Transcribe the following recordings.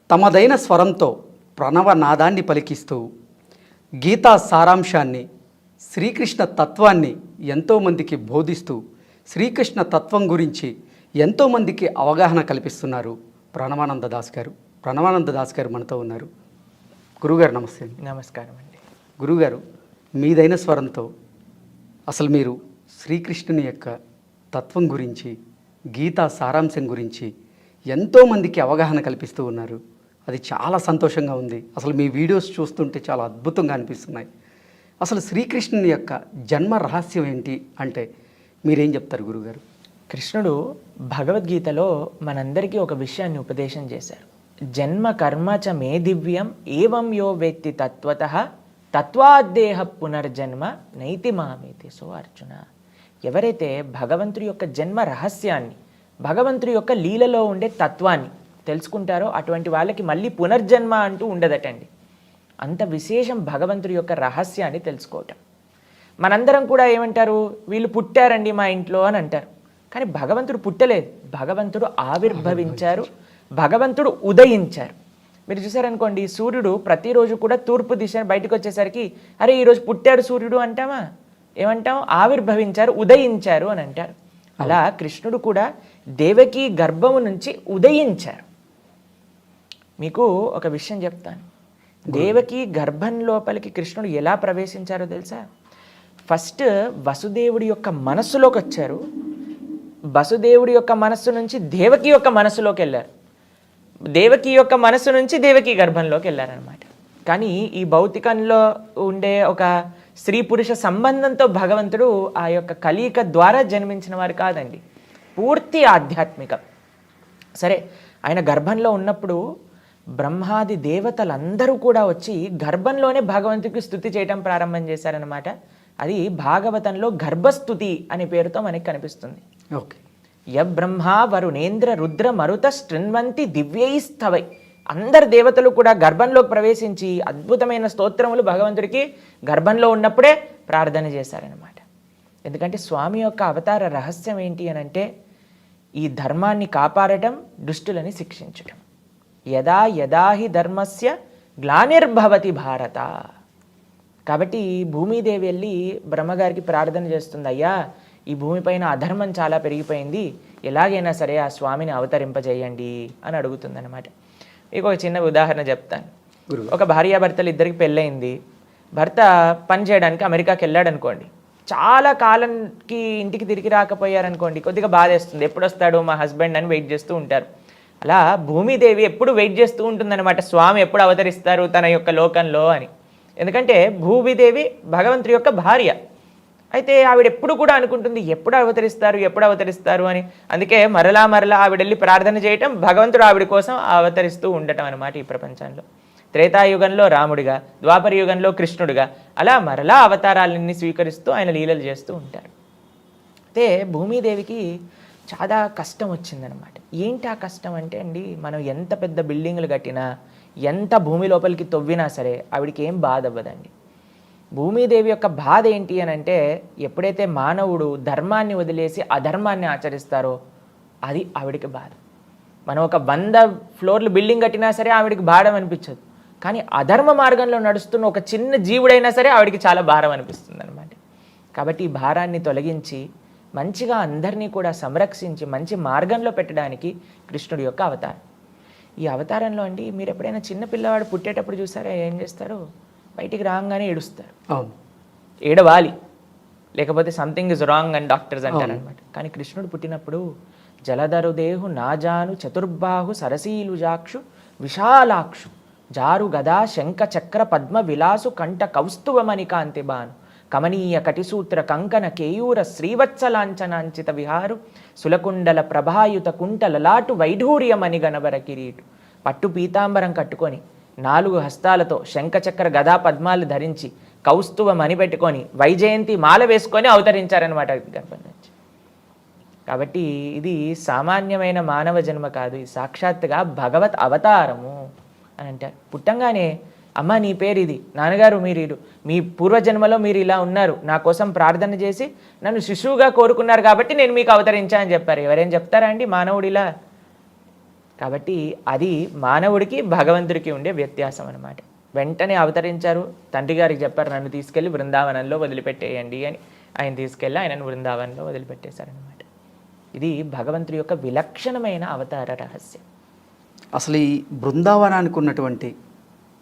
తమదైన స్వరంతో ప్రణవనాదాన్ని పలికిస్తూ గీతా సారాంశాన్ని, శ్రీకృష్ణ తత్వాన్ని ఎంతోమందికి బోధిస్తూ శ్రీకృష్ణ తత్వం గురించి ఎంతోమందికి అవగాహన కల్పిస్తున్నారు ప్రణవానంద దాస్ గారు. ప్రణవానంద దాస్ గారు మనతో ఉన్నారు. గురుగారు నమస్తే. నమస్కారం అండి. గురుగారు, మీదైన స్వరంతో అసలు మీరు శ్రీకృష్ణుని యొక్క తత్వం గురించి, గీతా సారాంశం గురించి ఎంతోమందికి అవగాహన కల్పిస్తూ ఉన్నారు. అది చాలా సంతోషంగా ఉంది. అసలు మీ వీడియోస్ చూస్తుంటే చాలా అద్భుతంగా అనిపిస్తున్నాయి. అసలు శ్రీకృష్ణుని యొక్క జన్మ రహస్యం ఏంటి అంటే మీరేం చెప్తారు గురుగారు? కృష్ణుడు భగవద్గీతలో మనందరికీ ఒక విషయాన్ని ఉపదేశం చేశారు. జన్మ కర్మ చ మే దివ్యం ఏవం యో వేత్తి తత్వతః తత్వాద్దేహ పునర్జన్మ నైతి మామేతి. సో అర్జున, ఎవరైతే భగవంతుడి యొక్క జన్మ రహస్యాన్ని, భగవంతుడి యొక్క లీలలో ఉండే తత్వాన్ని తెలుసుకుంటారో అటువంటి వాళ్ళకి మళ్ళీ పునర్జన్మ అంటూ ఉండదటండి. అంత విశేషం భగవంతుడి యొక్క రహస్యాన్ని తెలుసుకోవటం. మనందరం కూడా ఏమంటారు, వీళ్ళు పుట్టారండి మా ఇంట్లో అని అంటారు. కానీ భగవంతుడు పుట్టలేదు, భగవంతుడు ఆవిర్భవించారు, భగవంతుడు ఉదయించారు. మీరు చూసారనుకోండి, సూర్యుడు ప్రతిరోజు కూడా తూర్పు దిశ బయటకు వచ్చేసరికి అరే ఈరోజు పుట్టాడు సూర్యుడు అంటామా? ఏమంటాం? ఆవిర్భవించారు, ఉదయించారు అని అంటారు. అలా కృష్ణుడు కూడా దేవకీ గర్భము నుంచి ఉదయించారు. మీకు ఒక విషయం చెప్తాను. దేవకీ గర్భం లోపలికి కృష్ణుడు ఎలా ప్రవేశించారో తెలుసా? ఫస్ట్ వసుదేవుడి యొక్క మనస్సులోకి వచ్చారు. వసుదేవుడి యొక్క మనస్సు నుంచి దేవకి యొక్క మనస్సులోకి వెళ్ళారు. దేవకి యొక్క మనస్సు నుంచి దేవకి గర్భంలోకి వెళ్ళారనమాట. కానీ ఈ భౌతికంలో ఉండే ఒక స్త్రీ పురుష సంబంధంతో భగవంతుడు ఆ యొక్క కలయిక ద్వారా జన్మించిన వారు కాదండి, పూర్తి ఆధ్యాత్మికం. సరే, ఆయన గర్భంలో ఉన్నప్పుడు బ్రహ్మాది దేవతలందరూ కూడా వచ్చి గర్భంలోనే భగవంతుడికి స్తుతి చేయటం ప్రారంభం చేశారనమాట. అది భాగవతంలో గర్భస్తుతి అనే పేరుతో మనకి కనిపిస్తుంది. ఓకే. య బ్రహ్మ వరుణేంద్ర రుద్ర మరుత శృణ్వంతి దివ్యైస్తవై. అందరు దేవతలు కూడా గర్భంలోకి ప్రవేశించి అద్భుతమైన స్తోత్రములు భగవంతుడికి గర్భంలో ఉన్నప్పుడే ప్రార్థన చేశారనమాట. ఎందుకంటే స్వామి యొక్క అవతార రహస్యం ఏంటి అని అంటే ఈ ధర్మాన్ని కాపాడటం, దుష్టులని శిక్షించటం. యదా యదాహి ధర్మస్య గ్లానిర్భవతి భారత. కాబట్టి భూమిదేవి వెళ్ళి బ్రహ్మగారికి ప్రార్థన చేస్తుంది, అయ్యా ఈ భూమిపైన అధర్మం చాలా పెరిగిపోయింది, ఎలాగైనా సరే ఆ స్వామిని అవతరింపజేయండి అని అడుగుతుందన్నమాట. మీకు ఒక చిన్న ఉదాహరణ చెప్తాను. ఒక భార్యాభర్తలు ఇద్దరికి పెళ్ళయింది. భర్త పని చేయడానికి అమెరికాకి వెళ్ళాడు అనుకోండి. చాలా కాలంకి ఇంటికి తిరిగి రాకపోయారనుకోండి, కొద్దిగా బాధేస్తుంది. ఎప్పుడు వస్తాడు మా హస్బెండ్ అని వెయిట్ చేస్తూ ఉంటారు. అలా భూమిదేవి ఎప్పుడు వెయిట్ చేస్తూ ఉంటుందన్నమాట, స్వామి ఎప్పుడు అవతరిస్తారు తన యొక్క లోకంలో అని. ఎందుకంటే భూమిదేవి భగవంతుడి యొక్క భార్య. అయితే ఆవిడ ఎప్పుడు కూడా అనుకుంటుంది ఎప్పుడు అవతరిస్తారు, ఎప్పుడు అవతరిస్తారు అని. అందుకే మరలా మరలా ఆవిడ వెళ్ళి ప్రార్థన చేయటం, భగవంతుడు ఆవిడ కోసం అవతరిస్తూ ఉండటం అనమాట ఈ ప్రపంచంలో. త్రేతాయుగంలో రాముడిగా, ద్వాపర యుగంలో కృష్ణుడిగా, అలా మరలా అవతారాలన్నీ స్వీకరిస్తూ ఆయన లీలలు చేస్తూ ఉంటారు. అయితే భూమిదేవికి చాలా కష్టం వచ్చిందనమాట. ఏంటి ఆ కష్టం అంటే అండి, మనం ఎంత పెద్ద బిల్డింగ్లు కట్టినా, ఎంత భూమి లోపలికి తవ్వినా సరే ఆవిడికి ఏం బాధ అవ్వదండి. భూమిదేవి యొక్క బాధ ఏంటి అని అంటే ఎప్పుడైతే మానవుడు ధర్మాన్ని వదిలేసి అధర్మాన్ని ఆచరిస్తారో అది ఆవిడికి బాధ. మనం ఒక 100 ఫ్లోర్లు బిల్డింగ్ కట్టినా సరే ఆవిడికి భారం అనిపించదు. కానీ అధర్మ మార్గంలో నడుస్తున్న ఒక చిన్న జీవుడైనా సరే ఆవిడికి చాలా భారం అనిపిస్తుంది అనమాట. కాబట్టి ఈ భారాన్ని తొలగించి మంచిగా అందరినీ కూడా సంరక్షించి మంచి మార్గంలో పెట్టడానికి కృష్ణుడి యొక్క అవతారం. ఈ అవతారంలో అండి మీరు ఎప్పుడైనా చిన్న పిల్లవాడు పుట్టేటప్పుడు చూసారా ఏం చేస్తారు? బయటికి రాగానే ఏడుస్తారు. అవును, ఏడవాలి, లేకపోతే సంథింగ్ ఇస్ రాంగ్ అని డాక్టర్స్ అంటారనమాట. కానీ కృష్ణుడు పుట్టినప్పుడు జలధరుదేహు నాజాను చతుర్బాహు సరసీలుజాక్షు విశాలాక్షు జారు గదా శంఖ చక్ర పద్మ విలాసు కంఠ కౌస్తువమణి కాంతిబాను కమనీయ కటిసూత్ర కంకణ కేయూర శ్రీవత్సలాంఛనాంచిత విహారు సులకుండల ప్రభాయుత కుంటలలాటు వైఢూర్యమణి గణవర కిరీటు. పట్టు పీతాంబరం కట్టుకొని 4 హస్తాలతో శంఖచక్ర గదా పద్మాలు ధరించి కౌస్తువ మణి పెట్టుకొని వైజయంతి మాల వేసుకొని అవతరించారనమాట గర్భం నుంచి. కాబట్టి ఇది సామాన్యమైన మానవ జన్మ కాదు, ఇది సాక్షాత్తుగా భగవత్ అవతారము అని అంటారు. పుట్టంగానే అమ్మ నీ పేరు ఇది, నాన్నగారు మీరు మీ పూర్వజన్మలో మీరు ఇలా ఉన్నారు, నా కోసం ప్రార్థన చేసి నన్ను శిశువుగా కోరుకున్నారు కాబట్టి నేను మీకు అవతరించా అని చెప్పారు. ఎవరేం చెప్తారా అండి మానవుడు ఇలా? కాబట్టి అది మానవుడికి భగవంతుడికి ఉండే వ్యత్యాసం అన్నమాట. వెంటనే అవతరించారు, తండ్రి గారికి చెప్పారు నన్ను తీసుకెళ్ళి బృందావనంలో వదిలిపెట్టేయండి అని. ఆయన తీసుకెళ్ళి ఆయనను బృందావనంలో వదిలిపెట్టేశారనమాట. ఇది భగవంతుడి యొక్క విలక్షణమైన అవతార రహస్యం. అసలు ఈ బృందావనానికి ఉన్నటువంటి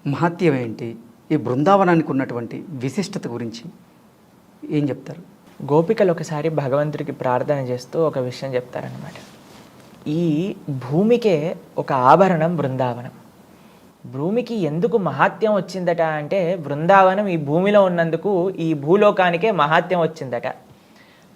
మహత్యం ఏంటి, ఈ బృందావనానికి ఉన్నటువంటి విశిష్టత గురించి ఏం చెప్తారు? గోపికలు ఒకసారి భగవంతుడికి ప్రార్థన చేస్తూ ఒక విషయం చెప్తారనమాట. ఈ భూమికే ఒక ఆభరణం బృందావనం. భూమికి ఎందుకు మహాత్యం వచ్చిందట అంటే బృందావనం ఈ భూమిలో ఉన్నందుకు ఈ భూలోకానికే మహాత్యం వచ్చిందట.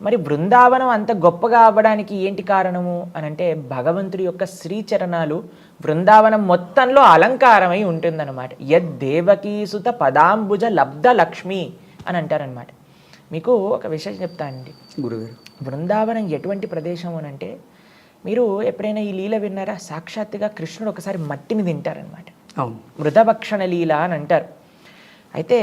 మరి బృందావనం అంత గొప్పగా అవ్వడానికి ఏంటి కారణము అని అంటే భగవంతుడి యొక్క శ్రీచరణాలు బృందావనం మొత్తంలో అలంకారమై ఉంటుందన్నమాట. యద్దేవకీసుత పదాంబుజ లబ్ధ లక్ష్మి అని అంటారనమాట. మీకు ఒక విషయం చెప్తానండి గురుగారు. బృందావనం ఎటువంటి ప్రదేశం అని అంటే, మీరు ఎప్పుడైనా ఈ లీల విన్నారా? సాక్షాత్తుగా కృష్ణుడు ఒకసారి మట్టిని తింటారనమాట. అవును, మృతభక్షణ లీల అని అంటారు. అయితే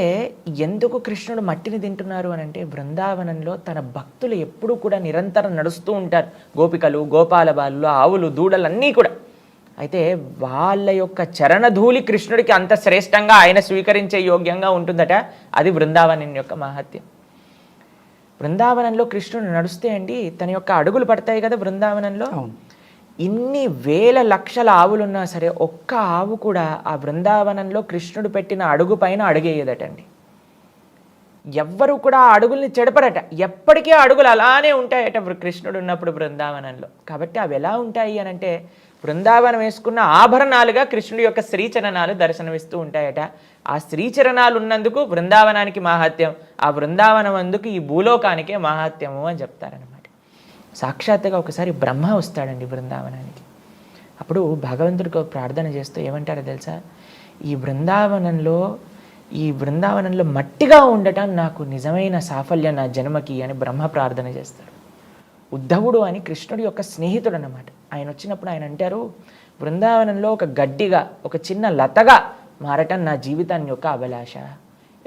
ఎందుకు కృష్ణుడు మట్టిని తింటున్నారు అని అంటే బృందావనంలో తన భక్తులు ఎప్పుడూ కూడా నిరంతరం నడుస్తూ ఉంటారు. గోపికలు, గోపాల బాలులు, ఆవులు, దూడలు అన్నీ కూడా. అయితే వాళ్ళ యొక్క చరణధూళి కృష్ణుడికి అంత శ్రేష్టంగా ఆయన స్వీకరించే యోగ్యంగా ఉంటుందట. అది బృందావనం యొక్క మహత్యం. బృందావనంలో కృష్ణుడు నడుస్తే అండి తన యొక్క అడుగులు పడతాయి కదా బృందావనంలో. ఇన్ని వేల లక్షల ఆవులున్నా సరే ఒక్క ఆవు కూడా ఆ బృందావనంలో కృష్ణుడు పెట్టిన అడుగు పైన అడుగేయదటండి. ఎవ్వరూ కూడా ఆ అడుగుల్ని చెడపరట. ఎప్పటికీ ఆ అడుగులు అలానే ఉంటాయట కృష్ణుడు ఉన్నప్పుడు బృందావనంలో. కాబట్టి అవి ఎలా ఉంటాయి అని అంటే బృందావనం వేసుకున్న ఆభరణాలుగా కృష్ణుడి యొక్క శ్రీచరణాలు దర్శనమిస్తూ ఉంటాయట. ఆ శ్రీచరణాలు ఉన్నందుకు బృందావనానికి మహాత్యం, ఆ బృందావనం అందుకు ఈ భూలోకానికే మహాత్యము అని చెప్తారనమాట. సాక్షాత్తుగా ఒకసారి బ్రహ్మ వస్తాడండి బృందావనానికి. అప్పుడు భగవంతుడికి ప్రార్థన చేస్తూ ఏమంటారో తెలుసా? ఈ బృందావనంలో మట్టిగా ఉండటం నాకు నిజమైన సాఫల్యం నా జన్మకి అని బ్రహ్మ ప్రార్థన చేస్తాడు. ఉద్ధవుడు అని కృష్ణుడి యొక్క స్నేహితుడు అన్నమాట. ఆయన వచ్చినప్పుడు ఆయన అంటారు, బృందావనంలో ఒక గడ్డిగా, ఒక చిన్న లతగా మారటం నా జీవితాన్ని యొక్క అభిలాష.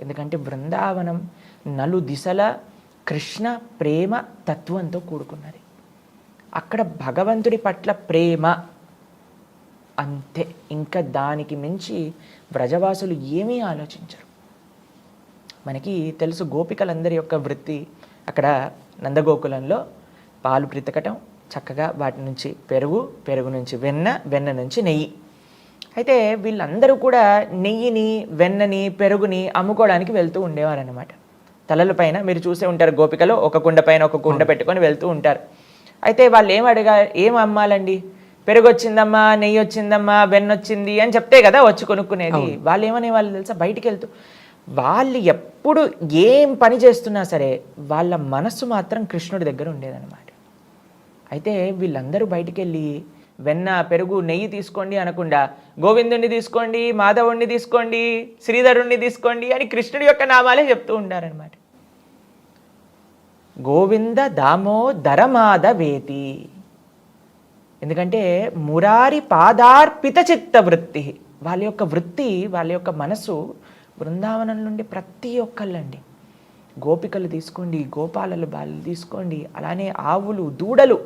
ఎందుకంటే బృందావనం నలు దిశల కృష్ణ ప్రేమ తత్వంతో కూడుకున్నది. అక్కడ భగవంతుడి పట్ల ప్రేమ అంతే, ఇంకా దానికి మించి బ్రజవాసులు ఏమీ ఆలోచించరు. మనకి తెలుసు గోపికలందరి యొక్క వృత్తి అక్కడ నందగోకులంలో పాలు పితకటం, చక్కగా వాటి నుంచి పెరుగు నుంచి వెన్న నుంచి నెయ్యి. అయితే వీళ్ళందరూ కూడా నెయ్యిని, వెన్నని, పెరుగుని అమ్ముకోవడానికి వెళ్తూ ఉండేవారన్నమాట. తలల పైన మీరు చూసే ఉంటారు గోపికలు ఒక కుండ పైన ఒక కుండ పెట్టుకొని వెళ్తూ ఉంటారు. అయితే వాళ్ళు ఏం అమ్మాలండి? పెరుగు వచ్చిందమ్మా, నెయ్యి వచ్చిందమ్మా, వెన్న వచ్చింది అని చెప్తే కదా వచ్చి కొనుక్కునేది. వాళ్ళు ఏమనేవాళ్ళు తెలుసా? బయటికి వెళ్తూ వాళ్ళు ఎప్పుడు ఏం పని చేస్తున్నా సరే వాళ్ళ మనస్సు మాత్రం కృష్ణుడి దగ్గర ఉండేదన్నమాట. అయితే వీళ్ళందరూ బయటికి వెళ్ళి వెన్న, పెరుగు, నెయ్యి తీసుకోండి అనకుండా గోవిందుణ్ణి తీసుకోండి, మాధవుణ్ణి తీసుకోండి, శ్రీధరుణ్ణి తీసుకోండి అని కృష్ణుడి యొక్క నామాలే చెప్తూ ఉంటారనమాట. గోవింద దామోదర మాధవేతి. ఎందుకంటే మురారి పాదార్పిత చిత్త వృత్తి. వాళ్ళ యొక్క వృత్తి, వాళ్ళ యొక్క మనసు బృందావనం నుండి ప్రతి ఒక్కళ్ళండి. గోపికలు తీసుకోండి, గోపాలలు బాలు తీసుకోండి, అలానే ఆవులు, దూడలు,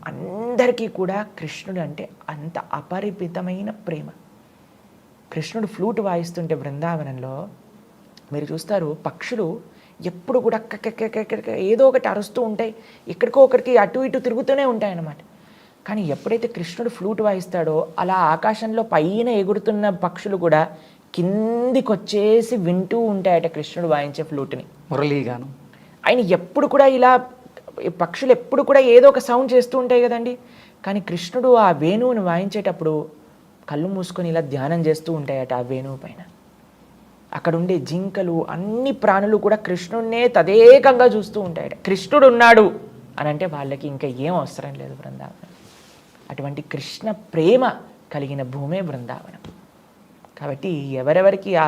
అందరికీ కూడా కృష్ణుడు అంటే అంత అపరిమితమైన ప్రేమ. కృష్ణుడు ఫ్లూట్ వాయిస్తుంటే బృందావనంలో మీరు చూస్తారు పక్షులు ఎప్పుడు కూడా ఏదో ఒకటి అరుస్తూ ఉంటాయి, ఎక్కడికో ఒకరికి అటు ఇటు తిరుగుతూనే ఉంటాయన్నమాట. కానీ ఎప్పుడైతే కృష్ణుడు ఫ్లూట్ వాయిస్తాడో అలా ఆకాశంలో పైన ఎగురుతున్న పక్షులు కూడా కిందికి వచ్చేసి వింటూ ఉంటాయట కృష్ణుడు వాయించే ఫ్లూట్ని, మురళీగానం. ఆయన ఎప్పుడు కూడా ఇలా పక్షులు ఎప్పుడు కూడా ఏదో ఒక సౌండ్ చేస్తూ ఉంటాయి కదండి. కానీ కృష్ణుడు ఆ వేణువుని వాయించేటప్పుడు కళ్ళు మూసుకొని ఇలా ధ్యానం చేస్తూ ఉంటాయట ఆ వేణువు పైన. అక్కడ ఉండే జింకలు, అన్ని ప్రాణులు కూడా కృష్ణుడినే తదేకంగా చూస్తూ ఉంటాయట. కృష్ణుడు ఉన్నాడు అని అంటే వాళ్ళకి ఇంకా ఏం అవసరం లేదు బృందావనం. అటువంటి కృష్ణ ప్రేమ కలిగిన భూమే బృందావనం. కాబట్టి ఎవరెవరికి ఆ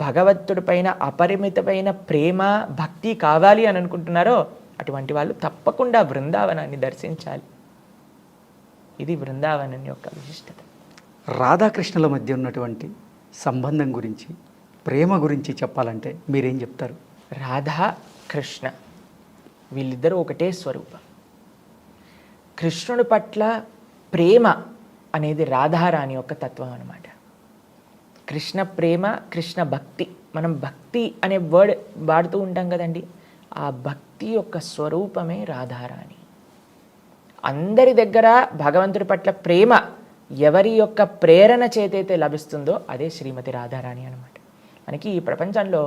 భగవంతుడి పైన అపరిమితమైన ప్రేమ, భక్తి కావాలి అని అనుకుంటున్నారో అటువంటి వాళ్ళు తప్పకుండా బృందావనాన్ని దర్శించాలి. ఇది బృందావనం యొక్క విశిష్టత. రాధాకృష్ణుల మధ్య ఉన్నటువంటి సంబంధం గురించి, ప్రేమ గురించి చెప్పాలంటే మీరేం చెప్తారు? రాధా కృష్ణ వీళ్ళిద్దరూ ఒకటే స్వరూపం. కృష్ణుడి పట్ల ప్రేమ అనేది రాధారాణి యొక్క తత్వం అన్నమాట. కృష్ణ ప్రేమ, కృష్ణ భక్తి. మనం భక్తి అనే వర్డ్ వాడుతూ ఉంటాం కదండి, ఆ భక్తి యొక్క స్వరూపమే రాధారాణి. అందరి దగ్గర భగవంతుడి పట్ల ప్రేమ ఎవరి యొక్క ప్రేరణ చేతైతే లభిస్తుందో అదే శ్రీమతి రాధారాణి అనమాట. మనకి ఈ ప్రపంచంలో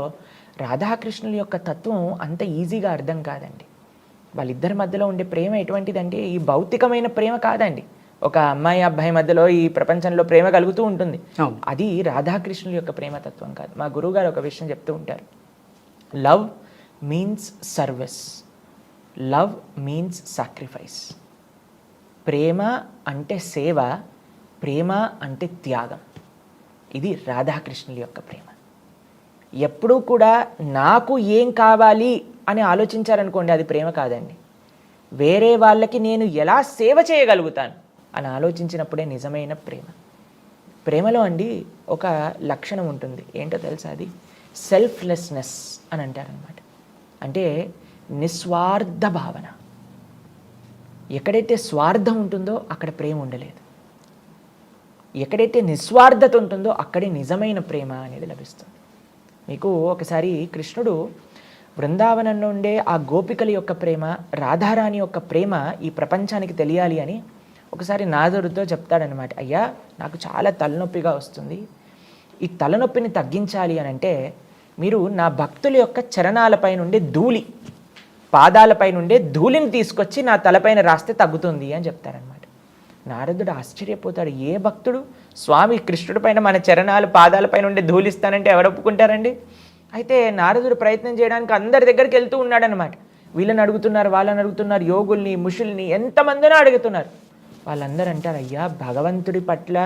రాధాకృష్ణుల యొక్క తత్వం అంత ఈజీగా అర్థం కాదండి. వాళ్ళిద్దరి మధ్యలో ఉండే ప్రేమ ఎటువంటిదంటే ఈ భౌతికమైన ప్రేమ కాదండి. ఒక అమ్మాయి అబ్బాయి మధ్యలో ఈ ప్రపంచంలో ప్రేమ కలుగుతూ ఉంటుంది, అది రాధాకృష్ణుల యొక్క ప్రేమతత్వం కాదు. మా గురువుగారు ఒక విషయం చెప్తూ ఉంటారు, love means service, love means sacrifice. ప్రేమ అంటే సేవ, ప్రేమ అంటే త్యాగం. ఇది రాధాకృష్ణుల యొక్క ప్రేమ. ఎప్పుడూ కూడా నాకు ఏం కావాలి అని ఆలోచించారనుకోండి, అది ప్రేమ కాదండి. వేరే వాళ్ళకి నేను ఎలా సేవ చేయగలుగుతాను అని ఆలోచించినప్పుడే నిజమైన ప్రేమ. ప్రేమలో అండి ఒక లక్షణం ఉంటుంది, ఏంటో తెలుసా? అది సెల్ఫ్లెస్నెస్ అని అంటారనమాట. అంటే నిస్వార్థ భావన. ఎక్కడైతే స్వార్థం ఉంటుందో అక్కడ ప్రేమ ఉండలేదు. ఎక్కడైతే నిస్వార్థత ఉంటుందో అక్కడే నిజమైన ప్రేమ అనేది లభిస్తుంది. మీకు ఒకసారి కృష్ణుడు బృందావనంలో ఉండే ఆ గోపికల యొక్క ప్రేమ, రాధారాణి యొక్క ప్రేమ ఈ ప్రపంచానికి తెలియాలి అని ఒకసారి నారదుడితో చెప్తాడనమాట. అయ్యా, నాకు చాలా తలనొప్పిగా వస్తుంది, ఈ తలనొప్పిని తగ్గించాలి అని అంటే మీరు నా భక్తుల యొక్క చరణాలపై నుండి ధూళి, పాదాలపై నుండే ధూళిని తీసుకొచ్చి నా తలపైన రాస్తే తగ్గుతుంది అని చెప్తారనమాట. నారదుడు ఆశ్చర్యపోతాడు, ఏ భక్తుడు స్వామి కృష్ణుడి పైన మన చరణాలు పాదాలపై నుండి ధూళిస్తానంటే ఎవరు ఒప్పుకుంటారండి? అయితే నారదుడు ప్రయత్నం చేయడానికి అందరి దగ్గరికి వెళ్తూ ఉన్నాడనమాట. వీళ్ళని అడుగుతున్నారు, వాళ్ళని అడుగుతున్నారు, యోగుల్ని, ముషుల్ని, ఎంతమందినో అడుగుతున్నారు. వాళ్ళందరూ అంటారు, అయ్యా భగవంతుడి పట్ల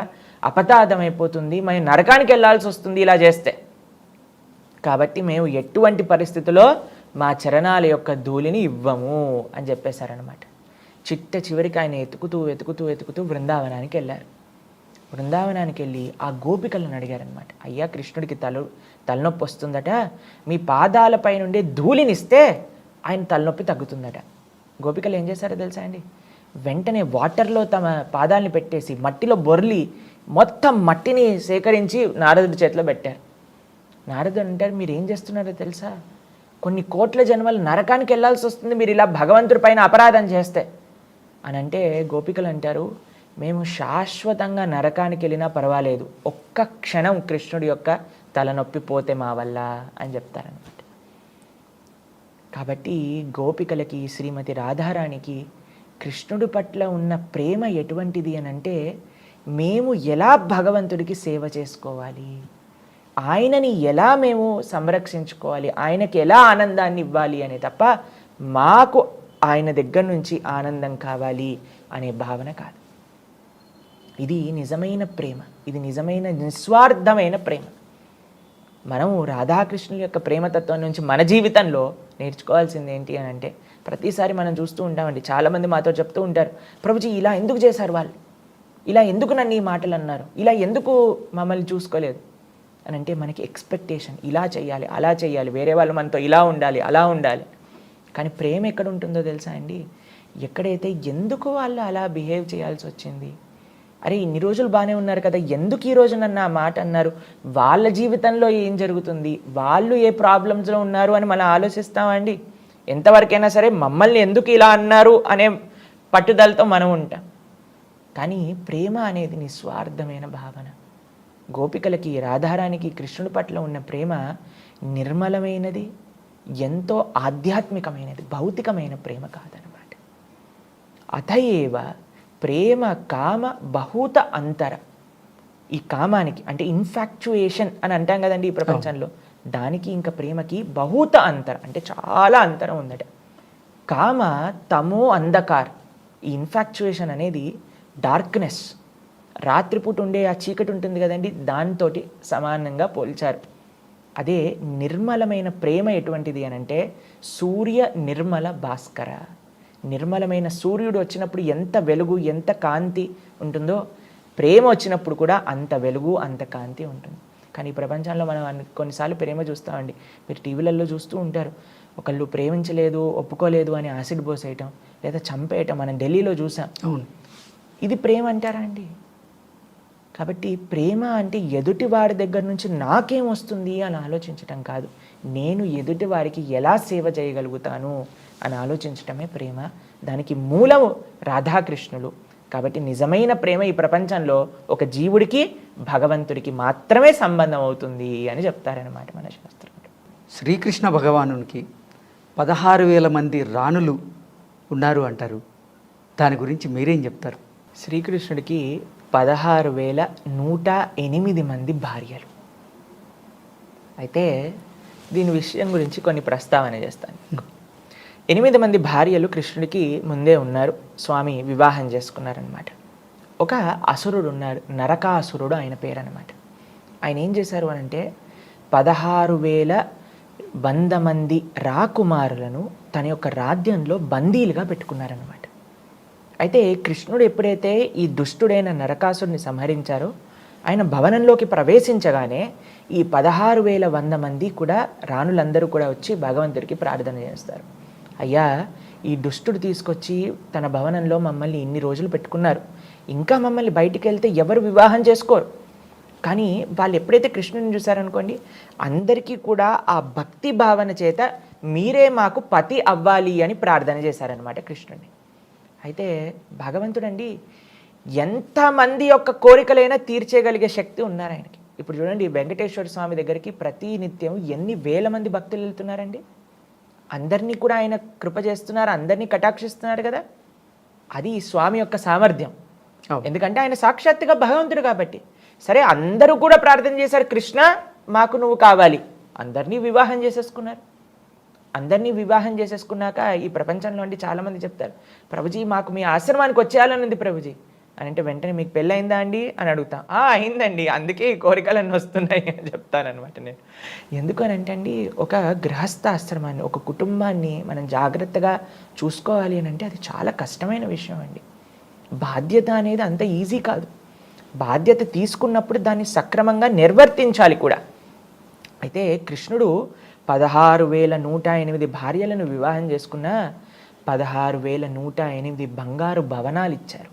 అపతాదం అయిపోతుంది, మేము నరకానికి వెళ్ళాల్సి వస్తుంది ఇలా చేస్తే, కాబట్టి మేము ఎటువంటి పరిస్థితుల్లో మా చరణాల యొక్క ధూళిని ఇవ్వము అని చెప్పేశారనమాట. చిట్ట చివరికి ఆయన వెతుకుతూ బృందావనానికి వెళ్ళారు. బృందావనానికి వెళ్ళి ఆ గోపికలను అడిగారనమాట, అయ్యా కృష్ణుడికి తలనొప్పి వస్తుందట, మీ పాదాలపై నుండి ధూళినిస్తే ఆయన తలనొప్పి తగ్గుతుందట. గోపికలు ఏం చేశారో తెలుసా అండి? వెంటనే వాటర్లో తమ పాదాలని పెట్టేసి మట్టిలో బొర్లి మొత్తం మట్టిని సేకరించి నారదుడి చేతిలో పెట్టారు. నారదుడు అంటారు, మీరు ఏం చేస్తున్నారో తెలుసా? కొన్ని కోట్ల జన్మలు నరకానికి వెళ్ళాల్సి వస్తుంది మీరు ఇలా భగవంతుడి పైన అపరాధం చేస్తే అని అంటే, గోపికలు అంటారు, మేము శాశ్వతంగా నరకానికి వెళ్ళినా పర్వాలేదు, ఒక్క క్షణం కృష్ణుడి యొక్క తలనొప్పి పోతే మా వల్ల అని చెప్తారనమాట. కాబట్టి గోపికలకి, శ్రీమతి రాధారాణికి కృష్ణుడి పట్ల ఉన్న ప్రేమ ఎటువంటిది అని అంటే, మేము ఎలా భగవంతుడికి సేవ చేసుకోవాలి, ఆయనని ఎలా మేము సంరక్షించుకోవాలి, ఆయనకి ఎలా ఆనందాన్ని ఇవ్వాలి అనే తప్ప మాకు ఆయన దగ్గర నుంచి ఆనందం కావాలి అనే భావన కాదు. ఇది నిజమైన ప్రేమ, ఇది నిజమైన నిస్వార్థమైన ప్రేమ. మనము రాధాకృష్ణుల యొక్క ప్రేమతత్వం నుంచి మన జీవితంలో నేర్చుకోవాల్సింది ఏంటి అని అంటే, ప్రతిసారి మనం చూస్తూ ఉంటామండి, చాలామంది మాతో చెప్తూ ఉంటారు, ప్రభుజీ ఇలా ఎందుకు చేశారు వాళ్ళు, ఇలా ఎందుకు నన్ను ఈ మాటలు అన్నారు, ఇలా ఎందుకు మమ్మల్ని చూసుకోలేదు అని అంటే, మనకి ఎక్స్పెక్టేషన్, ఇలా చేయాలి, అలా చేయాలి, వేరే వాళ్ళు మనతో ఇలా ఉండాలి, అలా ఉండాలి. కానీ ప్రేమ ఎక్కడ ఉంటుందో తెలుసా అండి? ఎక్కడైతే ఎందుకు వాళ్ళు అలా బిహేవ్ చేయాల్సి వచ్చింది, అరే ఇన్ని రోజులు బాగానే ఉన్నారు కదా, ఎందుకు ఈ రోజు నన్ను ఆ మాట అన్నారు, వాళ్ళ జీవితంలో ఏం జరుగుతుంది, వాళ్ళు ఏ ప్రాబ్లమ్స్లో ఉన్నారు అని మనం ఆలోచిస్తామండి. ఎంతవరకైనా సరే మమ్మల్ని ఎందుకు ఇలా అన్నారు అనే పట్టుదలతో మనం ఉంటాం. కానీ ప్రేమ అనేది నిస్వార్థమైన భావన. గోపికలకి, రాధారానికి కృష్ణుడి పట్ల ఉన్న ప్రేమ నిర్మలమైనది, ఎంతో ఆధ్యాత్మికమైనది, భౌతికమైన ప్రేమ కాదనమాట. అతయేవ ప్రేమ కామ బహూత అంతర. ఈ కామానికి అంటే ఇన్ఫాక్చుయేషన్ అని అంటాం కదండి ఈ ప్రపంచంలో, దానికి ఇంకా ప్రేమకి బహూత అంతర అంటే చాలా అంతరం ఉందట. కామ తమో అంధకార్. ఈ ఇన్ఫాక్చుయేషన్ అనేది డార్క్నెస్, రాత్రిపూట ఉండే ఆ చీకటి ఉంటుంది కదండి, దాంతో సమానంగా పోల్చారు. అదే నిర్మలమైన ప్రేమ ఎటువంటిది అని అంటే, సూర్య నిర్మల భాస్కర. నిర్మలమైన సూర్యుడు వచ్చినప్పుడు ఎంత వెలుగు, ఎంత కాంతి ఉంటుందో, ప్రేమ వచ్చినప్పుడు కూడా అంత వెలుగు, అంత కాంతి ఉంటుంది. కానీ ఈ ప్రపంచంలో మనం కొన్నిసార్లు ప్రేమ చూస్తామండి, మీరు టీవీలలో చూస్తూ ఉంటారు, ఒకళ్ళు ప్రేమించలేదు, ఒప్పుకోలేదు అని యాసిడ్ పోసేయటం లేదా చంపేయటం మనం ఢిల్లీలో చూసాం. అవును, ఇది ప్రేమ అంటారా అండి? కాబట్టి ప్రేమ అంటే ఎదుటి వాడి దగ్గర నుంచి నాకేం వస్తుంది అని ఆలోచించటం కాదు, నేను ఎదుటి వారికి ఎలా సేవ చేయగలుగుతాను అని ఆలోచించటమే ప్రేమ. దానికి మూలము రాధాకృష్ణులు. కాబట్టి నిజమైన ప్రేమ ఈ ప్రపంచంలో ఒక జీవుడికి భగవంతుడికి మాత్రమే సంబంధం అవుతుంది అని చెప్తారనమాట మన శాస్త్రం. శ్రీకృష్ణ భగవానునికి 16,000 మంది రాణులు ఉన్నారు అంటారు. దాని గురించి మీరేం చెప్తారు? శ్రీకృష్ణుడికి 16,108 మంది భార్యలు. అయితే దీని విషయం గురించి కొన్ని ప్రస్తావన చేస్తాను. 8 మంది భార్యలు కృష్ణుడికి ముందే ఉన్నారు, స్వామి వివాహం చేసుకున్నారనమాట. ఒక అసురుడు ఉన్నారు, నరకాసురుడు ఆయన పేరు అనమాట. ఆయన ఏం చేశారు అని అంటే 16,100 మంది రాకుమారులను తన యొక్క రాజ్యంలో బందీలుగా పెట్టుకున్నారనమాట. అయితే కృష్ణుడు ఎప్పుడైతే ఈ దుష్టుడైన నరకాసుడిని సంహరించారో ఆయన భవనంలోకి ప్రవేశించగానే ఈ 16,100 మంది కూడా రాణులందరూ కూడా వచ్చి భగవంతుడికి ప్రార్థన చేస్తారు. అయ్యా, ఈ దుష్టుడు తీసుకొచ్చి తన భవనంలో మమ్మల్ని ఇన్ని రోజులు పెట్టుకున్నారు, ఇంకా మమ్మల్ని బయటికి వెళ్తే ఎవరు వివాహం చేసుకోరు. కానీ వాళ్ళు ఎప్పుడైతే కృష్ణుని చూశారనుకోండి, అందరికీ కూడా ఆ భక్తి భావన చేత మీరే మాకు పతి అవ్వాలి అని ప్రార్థన చేశారనమాట కృష్ణుడిని. అయితే భగవంతుడండి ఎంతమంది యొక్క కోరికలైనా తీర్చేయగలిగే శక్తి ఉన్నారు ఆయనకి. ఇప్పుడు చూడండి, వెంకటేశ్వర స్వామి దగ్గరికి ప్రతి నిత్యం ఎన్ని వేల మంది భక్తులు వెళ్తున్నారండి. అందరినీ కూడా ఆయన కృప చేస్తున్నారు, అందరినీ కటాక్షిస్తున్నారు కదా. అది స్వామి యొక్క సామర్థ్యం. ఎందుకంటే ఆయన సాక్షాత్తుగా భగవంతుడు కాబట్టి. సరే, అందరూ కూడా ప్రార్థన చేశారు, కృష్ణ మాకు నువ్వు కావాలి. అందరినీ వివాహం చేసేసుకున్నారు. అందరినీ వివాహం చేసేసుకున్నాక ఈ ప్రపంచంలో అండి చాలామంది చెప్తారు, ప్రభుజీ మాకు మీ ఆశ్రమానికి వచ్చేయాలని ఉంది ప్రభుజీ అని. అంటే వెంటనే మీకు పెళ్ళయిందా అండి అని అడుగుతాం. అయిందండి, అందుకే ఈ కోరికలన్నీ వస్తున్నాయి అని చెప్తానమాట నేను. ఎందుకు అని అంటే అండి, ఒక గృహస్థాశ్రమాన్ని, ఒక కుటుంబాన్ని మనం జాగ్రత్తగా చూసుకోవాలి అని అంటే అది చాలా కష్టమైన విషయం అండి. బాధ్యత అనేది అంత ఈజీ కాదు. బాధ్యత తీసుకున్నప్పుడు దాన్ని సక్రమంగా నిర్వర్తించాలి కూడా. అయితే కృష్ణుడు 16,108 భార్యలను వివాహం చేసుకున్న 16,108 బంగారు భవనాలు ఇచ్చారు.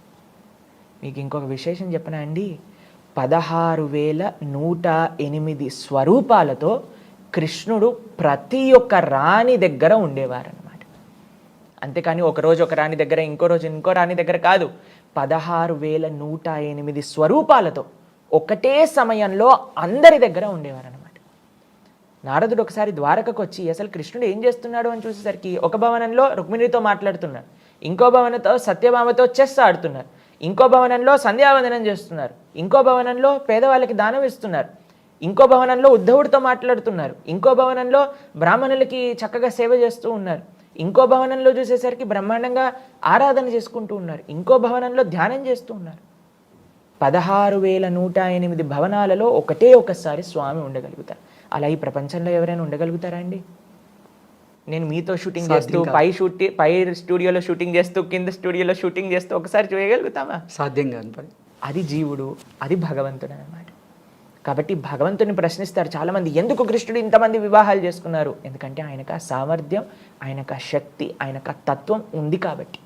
మీకు ఇంకొక విశేషం చెప్పనా అండి, 16,108 స్వరూపాలతో కృష్ణుడు ప్రతి ఒక్క రాణి దగ్గర ఉండేవారనమాట. అంతేకాని ఒకరోజు ఒక రాణి దగ్గర, ఇంకో రోజు ఇంకో రాణి దగ్గర కాదు. 16,108 స్వరూపాలతో ఒకటే సమయంలో అందరి దగ్గర ఉండేవారనమాట. నారదుడు ఒకసారి ద్వారకకు వచ్చి అసలు కృష్ణుడు ఏం చేస్తున్నాడు అని చూసేసరికి ఒక భవనంలో రుక్మిణితో మాట్లాడుతున్నాడు, ఇంకో భవనంతో సత్యభామతో చెస్ ఆడుతున్నారు, ఇంకో భవనంలో సంధ్యావందనం చేస్తున్నారు, ఇంకో భవనంలో పేదవాళ్ళకి దానం ఇస్తున్నారు, ఇంకో భవనంలో ఉద్ధవుడితో మాట్లాడుతున్నారు, ఇంకో భవనంలో బ్రాహ్మణులకి చక్కగా సేవ చేస్తూ ఉన్నారు, ఇంకో భవనంలో చూసేసరికి బ్రహ్మాండంగా ఆరాధన చేసుకుంటూ ఉన్నారు, ఇంకో భవనంలో ధ్యానం చేస్తూ ఉన్నారు. 16,108 భవనాలలో ఒకటే ఒకసారి స్వామి ఉండగలుగుతారు. అలా ఈ ప్రపంచంలో ఎవరైనా ఉండగలుగుతారా అండి? నేను మీతో షూటింగ్ చేస్తూ పై స్టూడియోలో షూటింగ్ చేస్తూ కింద స్టూడియోలో షూటింగ్ చేస్తూ ఒకసారి చేయగలుగుతామా? సాధ్యం కాని పని. అది జీవుడు, అది భగవంతుడు అన్నమాట. కాబట్టి భగవంతుని ప్రశ్నిస్తారు చాలామంది, ఎందుకు కృష్ణుడు ఇంతమంది వివాహాలు చేసుకున్నారు? ఎందుకంటే ఆయనకు ఆ సామర్థ్యం, ఆయనకు ఆ శక్తి, ఆయనకు ఆ తత్వం ఉంది కాబట్టి.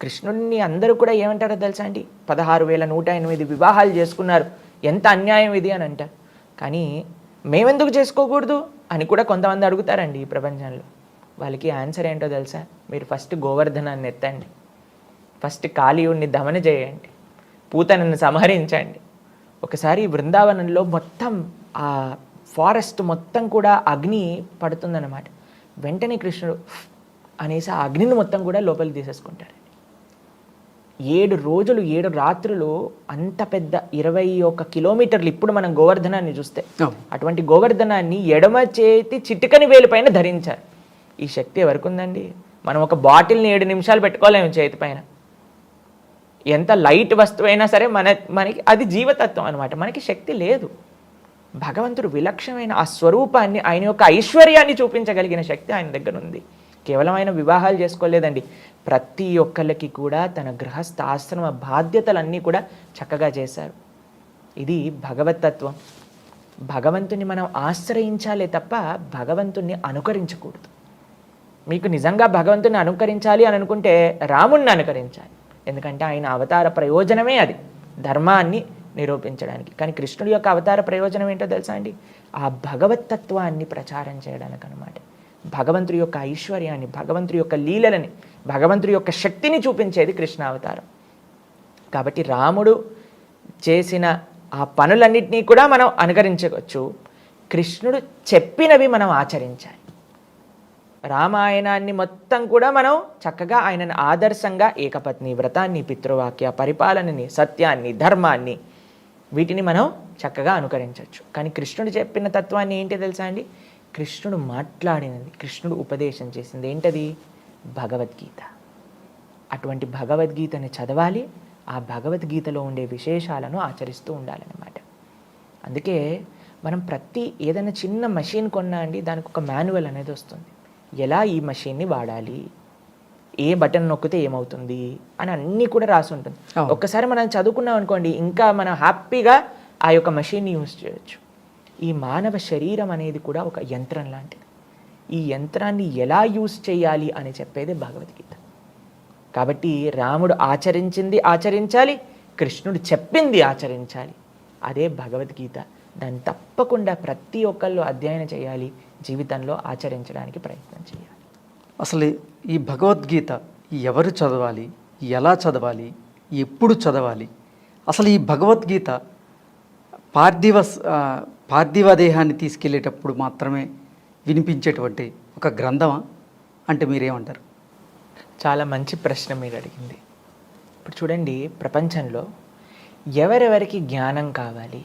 కృష్ణుడిని అందరూ కూడా ఏమంటారో తెలుసా అండి, 16,108 వివాహాలు చేసుకున్నారు, ఎంత అన్యాయం ఇది అని అంటారు. కానీ మేమెందుకు చేసుకోకూడదు అని కూడా కొంతమంది అడుగుతారండి ఈ ప్రపంచంలో. వాళ్ళకి ఆన్సర్ ఏంటో తెలుసా? మీరు ఫస్ట్ గోవర్ధనాన్ని ఎత్తండి, ఫస్ట్ కాళీయుడిని దమన చేయండి, పూతనను సంహరించండి. ఒకసారి బృందావనంలో మొత్తం ఆ ఫారెస్ట్ మొత్తం కూడా అగ్ని పడుతుందన్నమాట. వెంటనే కృష్ణుడు అనేసి ఆ అగ్నిని మొత్తం కూడా లోపలికి తీసేసుకుంటారు. 7 రోజులు 7 రాత్రులు అంత పెద్ద 21 కిలోమీటర్లు, ఇప్పుడు మనం గోవర్ధనాన్ని చూస్తే అటువంటి గోవర్ధనాన్ని ఎడమ చేతి చిటికని వేలు పైన ధరించారు. ఈ శక్తి ఎవరికి ఉందండి? మనం ఒక బాటిల్ని 7 నిమిషాలు పెట్టుకోలేము చేతి పైన. ఎంత లైట్ వస్తువు అయినా సరే మనకి అది జీవతత్వం అనమాట, మనకి శక్తి లేదు. భగవంతుడు విలక్షణమైన ఆ స్వరూపాన్ని, ఆయన యొక్క ఐశ్వర్యాన్ని చూపించగలిగిన శక్తి ఆయన దగ్గర ఉంది. కేవలం ఆయన వివాహాలు చేసుకోలేదండి, ప్రతి ఒక్కళ్ళకి కూడా తన గృహస్థ ఆశ్రమ బాధ్యతలన్నీ కూడా చక్కగా చేశారు. ఇది భగవతత్వం. భగవంతుని మనం ఆశ్రయించాలే తప్ప భగవంతుణ్ణి అనుకరించకూడదు. మీకు నిజంగా భగవంతుని అనుకరించాలి అని అనుకుంటే రాముణ్ణి అనుకరించాలి. ఎందుకంటే ఆయన అవతార ప్రయోజనమే అది. ధర్మాన్ని నిరూపించడానికి. కానీ కృష్ణుడి యొక్క అవతార ప్రయోజనం ఏంటో తెలుసా అండి? ఆ భగవతత్వాన్ని ప్రచారం చేయడానికి అనమాట. భగవంతుడి యొక్క ఐశ్వర్యాన్ని, భగవంతుడి యొక్క లీలలని, భగవంతుడి యొక్క శక్తిని చూపించేది కృష్ణ అవతారం. కాబట్టి రాముడు చేసిన ఆ పనులన్నింటినీ కూడా మనం అనుకరించవచ్చు. కృష్ణుడు చెప్పినవి మనం ఆచరించాలి. రామాయణాన్ని మొత్తం కూడా మనం చక్కగా ఆయనను ఆదర్శంగా ఏకపత్ని వ్రతాన్ని, పితృవాక్య పరిపాలనని, సత్యాన్ని, ధర్మాన్ని, వీటిని మనం చక్కగా అనుకరించవచ్చు. కానీ కృష్ణుడు చెప్పిన తత్వాన్ని ఏంటి తెలుసా అండి? కృష్ణుడు మాట్లాడినది, కృష్ణుడు ఉపదేశం చేసింది ఏంటది? భగవద్గీత. అటువంటి భగవద్గీతని చదవాలి, ఆ భగవద్గీతలో ఉండే విశేషాలను ఆచరిస్తూ ఉండాలన్నమాట. అందుకే మనం ఏదైనా చిన్న మెషిన్ కొన్నా అండి, దానికి ఒక మాన్యువల్ అనేది వస్తుంది. ఎలా ఈ మెషిన్ని వాడాలి, ఏ బటన్ నొక్కితే ఏమవుతుంది అని అన్నీ కూడా రాసి ఉంటుంది. ఒక్కసారి మనం చదువుకున్నాం అనుకోండి, ఇంకా మనం హ్యాపీగా ఆ యొక్క మెషిన్ని యూజ్ చేయొచ్చు. ఈ మానవ శరీరం అనేది కూడా ఒక యంత్రం లాంటిది. ఈ యంత్రాన్ని ఎలా యూజ్ చేయాలి అని చెప్పేది భగవద్గీత. కాబట్టి రాముడు ఆచరించింది ఆచరించాలి, కృష్ణుడు చెప్పింది ఆచరించాలి. అదే భగవద్గీత. దాన్ని తప్పకుండా ప్రతి ఒక్కళ్ళు అధ్యయనం చేయాలి, జీవితంలో ఆచరించడానికి ప్రయత్నం చేయాలి. అసలు ఈ భగవద్గీత ఎవరు చదవాలి, ఎలా చదవాలి, ఎప్పుడు చదవాలి? అసలు ఈ భగవద్గీత పార్థివ దేహాన్ని తీసుకెళ్ళేటప్పుడు మాత్రమే వినిపించేటువంటి ఒక గ్రంథమా అంటే మీరేమంటారు? చాలా మంచి ప్రశ్న మీరు అడిగింది. ఇప్పుడు చూడండి, ప్రపంచంలో ఎవరెవరికి జ్ఞానం కావాలి,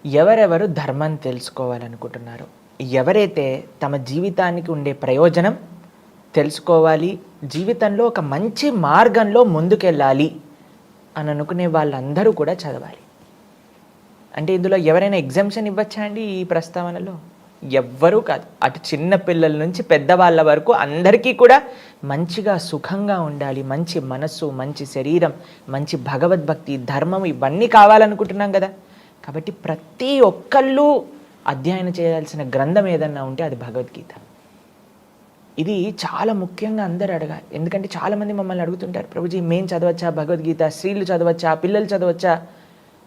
ఎవరెవరు ధర్మం తెలుసుకోవాలనుకుంటున్నారో, ఎవరైతే తమ జీవితానికి ఉండే ప్రయోజనం తెలుసుకోవాలి, జీవితంలో ఒక మంచి మార్గంలో ముందుకెళ్ళాలి అని అనుకునే వాళ్ళందరూ కూడా చదవాలి. అంటే ఇందులో ఎవరైనా ఎగ్జామ్షన్ ఇవ్వచ్చా అండి? ఈ ప్రస్తావనలో ఎవ్వరూ కాదు. అటు చిన్న పిల్లల నుంచి పెద్దవాళ్ళ వరకు అందరికీ కూడా మంచిగా సుఖంగా ఉండాలి, మంచి మనస్సు, మంచి శరీరం, మంచి భగవద్భక్తి, ధర్మం ఇవన్నీ కావాలనుకుంటున్నాం కదా. కాబట్టి ప్రతి ఒక్కళ్ళు అధ్యయనం చేయాల్సిన గ్రంథం ఏదన్నా ఉంటే అది భగవద్గీత. ఇది చాలా ముఖ్యంగా అందరూ అడగాలి. ఎందుకంటే చాలామంది మమ్మల్ని అడుగుతుంటారు, ప్రభుజీ మేము చదవచ్చా భగవద్గీత, స్త్రీలు చదవచ్చా, పిల్లలు చదవచ్చా?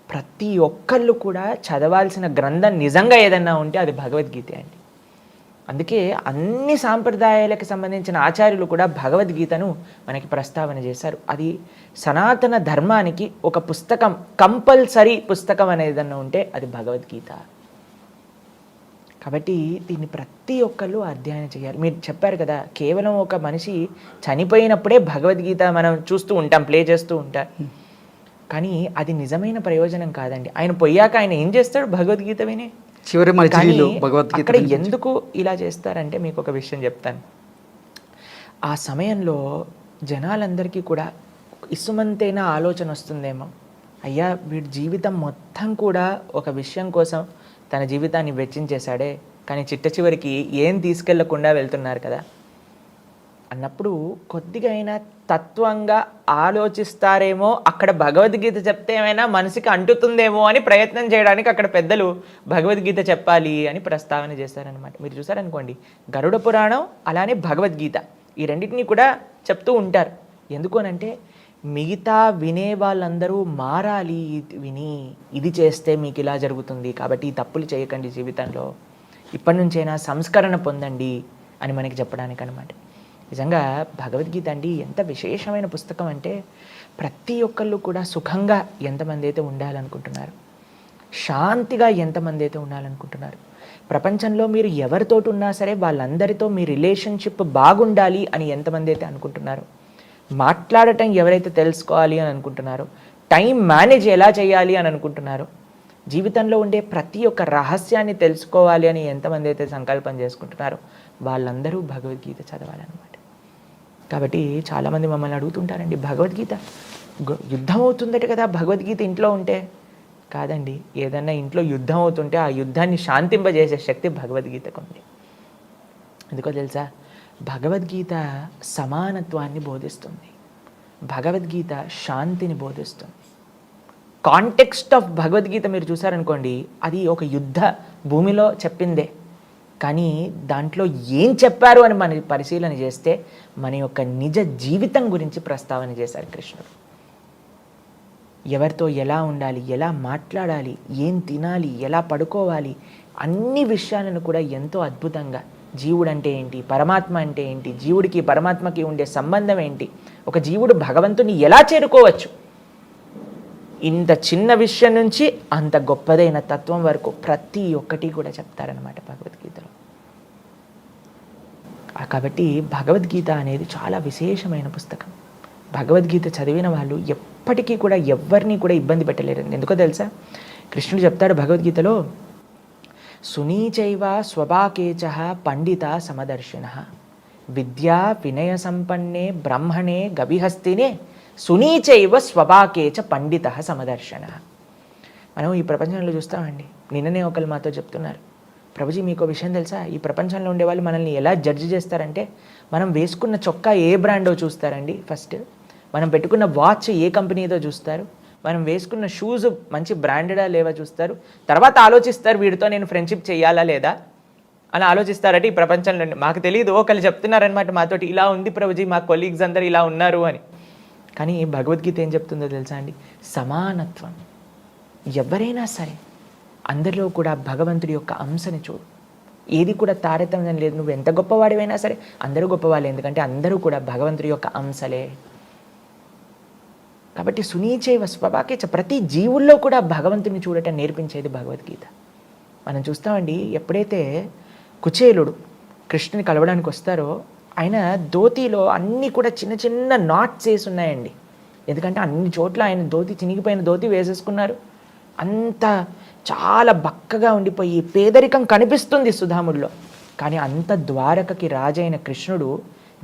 ప్రతి ఒక్కళ్ళు కూడా చదవాల్సిన గ్రంథం నిజంగా ఏదన్నా ఉంటే అది భగవద్గీతే అండి. అందుకే అన్ని సాంప్రదాయాలకు సంబంధించిన ఆచార్యులు కూడా భగవద్గీతను మనకి ప్రస్తావన చేశారు. అది సనాతన ధర్మానికి ఒక పుస్తకం, కంపల్సరీ పుస్తకం అనేదన్నా ఉంటే అది భగవద్గీత. కాబట్టి దీన్ని ప్రతి ఒక్కళ్ళు అధ్యయనం చేయాలి. మీరు చెప్పారు కదా, కేవలం ఒక మనిషి చనిపోయినప్పుడే భగవద్గీత మనం చూస్తూ ఉంటాం, ప్లే చేస్తూ ఉంటాం. కానీ అది నిజమైన ప్రయోజనం కాదండి. ఆయన పోయాక ఆయన ఏం చేస్తాడు? భగవద్గీత విని చివరి అక్కడ ఎందుకు ఇలా చేస్తారంటే మీకు ఒక విషయం చెప్తాను. ఆ సమయంలో జనాలందరికీ కూడా ఇసుమంతైన ఆలోచన వస్తుందేమో, అయ్యా వీడి జీవితం మొత్తం కూడా ఒక విషయం కోసం తన జీవితాన్ని వెచ్చించేశాడే, కానీ చిట్ట చివరికి ఏం తీసుకెళ్లకుండా వెళ్తున్నారు కదా అన్నప్పుడు కొద్దిగా అయినా తత్వంగా ఆలోచిస్తారేమో, అక్కడ భగవద్గీత చెప్తే ఏమైనా మనసుకి అంటుతుందేమో అని ప్రయత్నం చేయడానికి అక్కడ పెద్దలు భగవద్గీత చెప్పాలి అని ప్రస్తావన చేశారనమాట. మీరు చూసారనుకోండి, గరుడ పురాణం అలానే భగవద్గీత ఈ రెండింటినీ కూడా చెప్తూ ఉంటారు. ఎందుకు అనంటే మిగతా వినే వాళ్ళందరూ మారాలి, విని ఇది చేస్తే మీకు ఇలా జరుగుతుంది, కాబట్టి ఈ తప్పులు చేయకండి, జీవితంలో ఇప్పటి నుంచైనా సంస్కరణ పొందండి అని మనకి చెప్పడానికి అనమాట. నిజంగా భగవద్గీత అండి ఎంత విశేషమైన పుస్తకం అంటే, ప్రతి ఒక్కళ్ళు కూడా సుఖంగా ఎంతమంది అయితే ఉండాలనుకుంటున్నారు, శాంతిగా ఎంతమంది అయితే ఉండాలనుకుంటున్నారు, ప్రపంచంలో మీరు ఎవరితోటి ఉన్నా సరే వాళ్ళందరితో మీ రిలేషన్షిప్ బాగుండాలి అని ఎంతమంది అయితే అనుకుంటున్నారు, మాట్లాడటం ఎవరైతే తెలుసుకోవాలి అని అనుకుంటున్నారో, టైం మేనేజ్ ఎలా చేయాలి అని అనుకుంటున్నారో, జీవితంలో ఉండే ప్రతి ఒక్క రహస్యాన్ని తెలుసుకోవాలి అని ఎంతమంది అయితే సంకల్పం చేసుకుంటున్నారో వాళ్ళందరూ భగవద్గీత చదవాలన్నమాట. కాబట్టి చాలామంది మమ్మల్ని అడుగుతుంటారండి, భగవద్గీత యుద్ధం అవుతుందట కదా భగవద్గీత ఇంట్లో ఉంటే. కాదండి, ఏదన్నా ఇంట్లో యుద్ధం అవుతుంటే ఆ యుద్ధాన్ని శాంతింపజేసే శక్తి భగవద్గీతకు ఉంది. ఎందుకో తెలుసా, భగవద్గీత సమానత్వాన్ని బోధిస్తుంది, భగవద్గీత శాంతిని బోధిస్తుంది. కాంటెక్స్ట్ ఆఫ్ భగవద్గీత మీరు చూసారనుకోండి, అది ఒక యుద్ధ భూమిలో చెప్పిందే, కానీ దాంట్లో ఏం చెప్పారు అని మన పరిశీలన చేస్తే మన యొక్క నిజ జీవితం గురించి ప్రస్తావన చేశారు కృష్ణుడు. ఎవరితో ఎలా ఉండాలి, ఎలా మాట్లాడాలి, ఏం తినాలి, ఎలా పడుకోవాలి, అన్ని విషయాలను కూడా ఎంతో అద్భుతంగా జీవుడు అంటే ఏంటి, పరమాత్మ అంటే ఏంటి, జీవుడికి పరమాత్మకి ఉండే సంబంధం ఏంటి, ఒక జీవుడు భగవంతుని ఎలా చేరుకోవచ్చు, ఇంత చిన్న విషయం నుంచి అంత గొప్పదైన తత్వం వరకు ప్రతి ఒక్కటి కూడా చెప్తారనమాట భగవద్గీతలో. కాబట్టి భగవద్గీత అనేది చాలా విశేషమైన పుస్తకం. భగవద్గీత చదివిన వాళ్ళు ఎప్పటికీ కూడా ఎవరిని కూడా ఇబ్బంది పెట్టలేరు. ఎందుకో తెలుసా, కృష్ణుడు చెప్తాడు భగవద్గీతలో, సునీచైవ స్వభాకేచ పండిత సమదర్శిన విద్యా వినయ సంపన్నే బ్రహ్మణే గవిహస్తినే సునీచైవ స్వభాకేచ పండిత సమదర్శన. మనం ఈ ప్రపంచంలో చూస్తామండి. నిన్ననే ఒకరు మాతో చెప్తున్నారు, ప్రభుజీ మీకు విషయం తెలుసా, ఈ ప్రపంచంలో ఉండే వాళ్ళు మనల్ని ఎలా జడ్జి చేస్తారంటే, మనం వేసుకున్న చొక్కా ఏ బ్రాండో చూస్తారండి ఫస్ట్, మనం పెట్టుకున్న వాచ్ ఏ కంపెనీదో చూస్తారు, మనం వేసుకున్న షూస్ మంచి బ్రాండెడా లేవా చూస్తారు, తర్వాత ఆలోచిస్తారు వీడితో నేను ఫ్రెండ్షిప్ చేయాలా లేదా అని ఆలోచిస్తారట ఈ ప్రపంచంలో. మాకు తెలియదు, ఒకళ్ళు చెప్తున్నారనమాట మాతోటి, ఇలా ఉంది ప్రభుజీ మా కొలీగ్స్ అందరు ఇలా ఉన్నారు అని. కానీ భగవద్గీత ఏం చెప్తుందో తెలుసా అండి, సమానత్వం. ఎవరైనా సరే అందరిలో కూడా భగవంతుడి యొక్క అంశని చూడు, ఏది కూడా తారతమ్యం లేదు. నువ్వు ఎంత గొప్పవాడివైనా సరే అందరూ గొప్పవాళ్ళే, ఎందుకంటే అందరూ కూడా భగవంతుడి యొక్క అంశలే. కాబట్టి సునీచైవ స్వభాకేచ, ప్రతి జీవుల్లో కూడా భగవంతుని చూడటం నేర్పించేది భగవద్గీత. మనం చూస్తామండి, ఎప్పుడైతే కుచేలుడు కృష్ణుని కలవడానికి వస్తారో, ఆయన ధోతిలో అన్నీ కూడా చిన్న చిన్న నాట్స్ వేసి ఉన్నాయండి. ఎందుకంటే అన్ని చోట్ల ఆయన ధోతి, చినిగిపోయిన ధోతి వేసేసుకున్నారు. అంత చాలా బక్కగా ఉండిపోయి పేదరికం కనిపిస్తుంది సుధాముడిలో. కానీ అంత ద్వారకకి రాజైన కృష్ణుడు,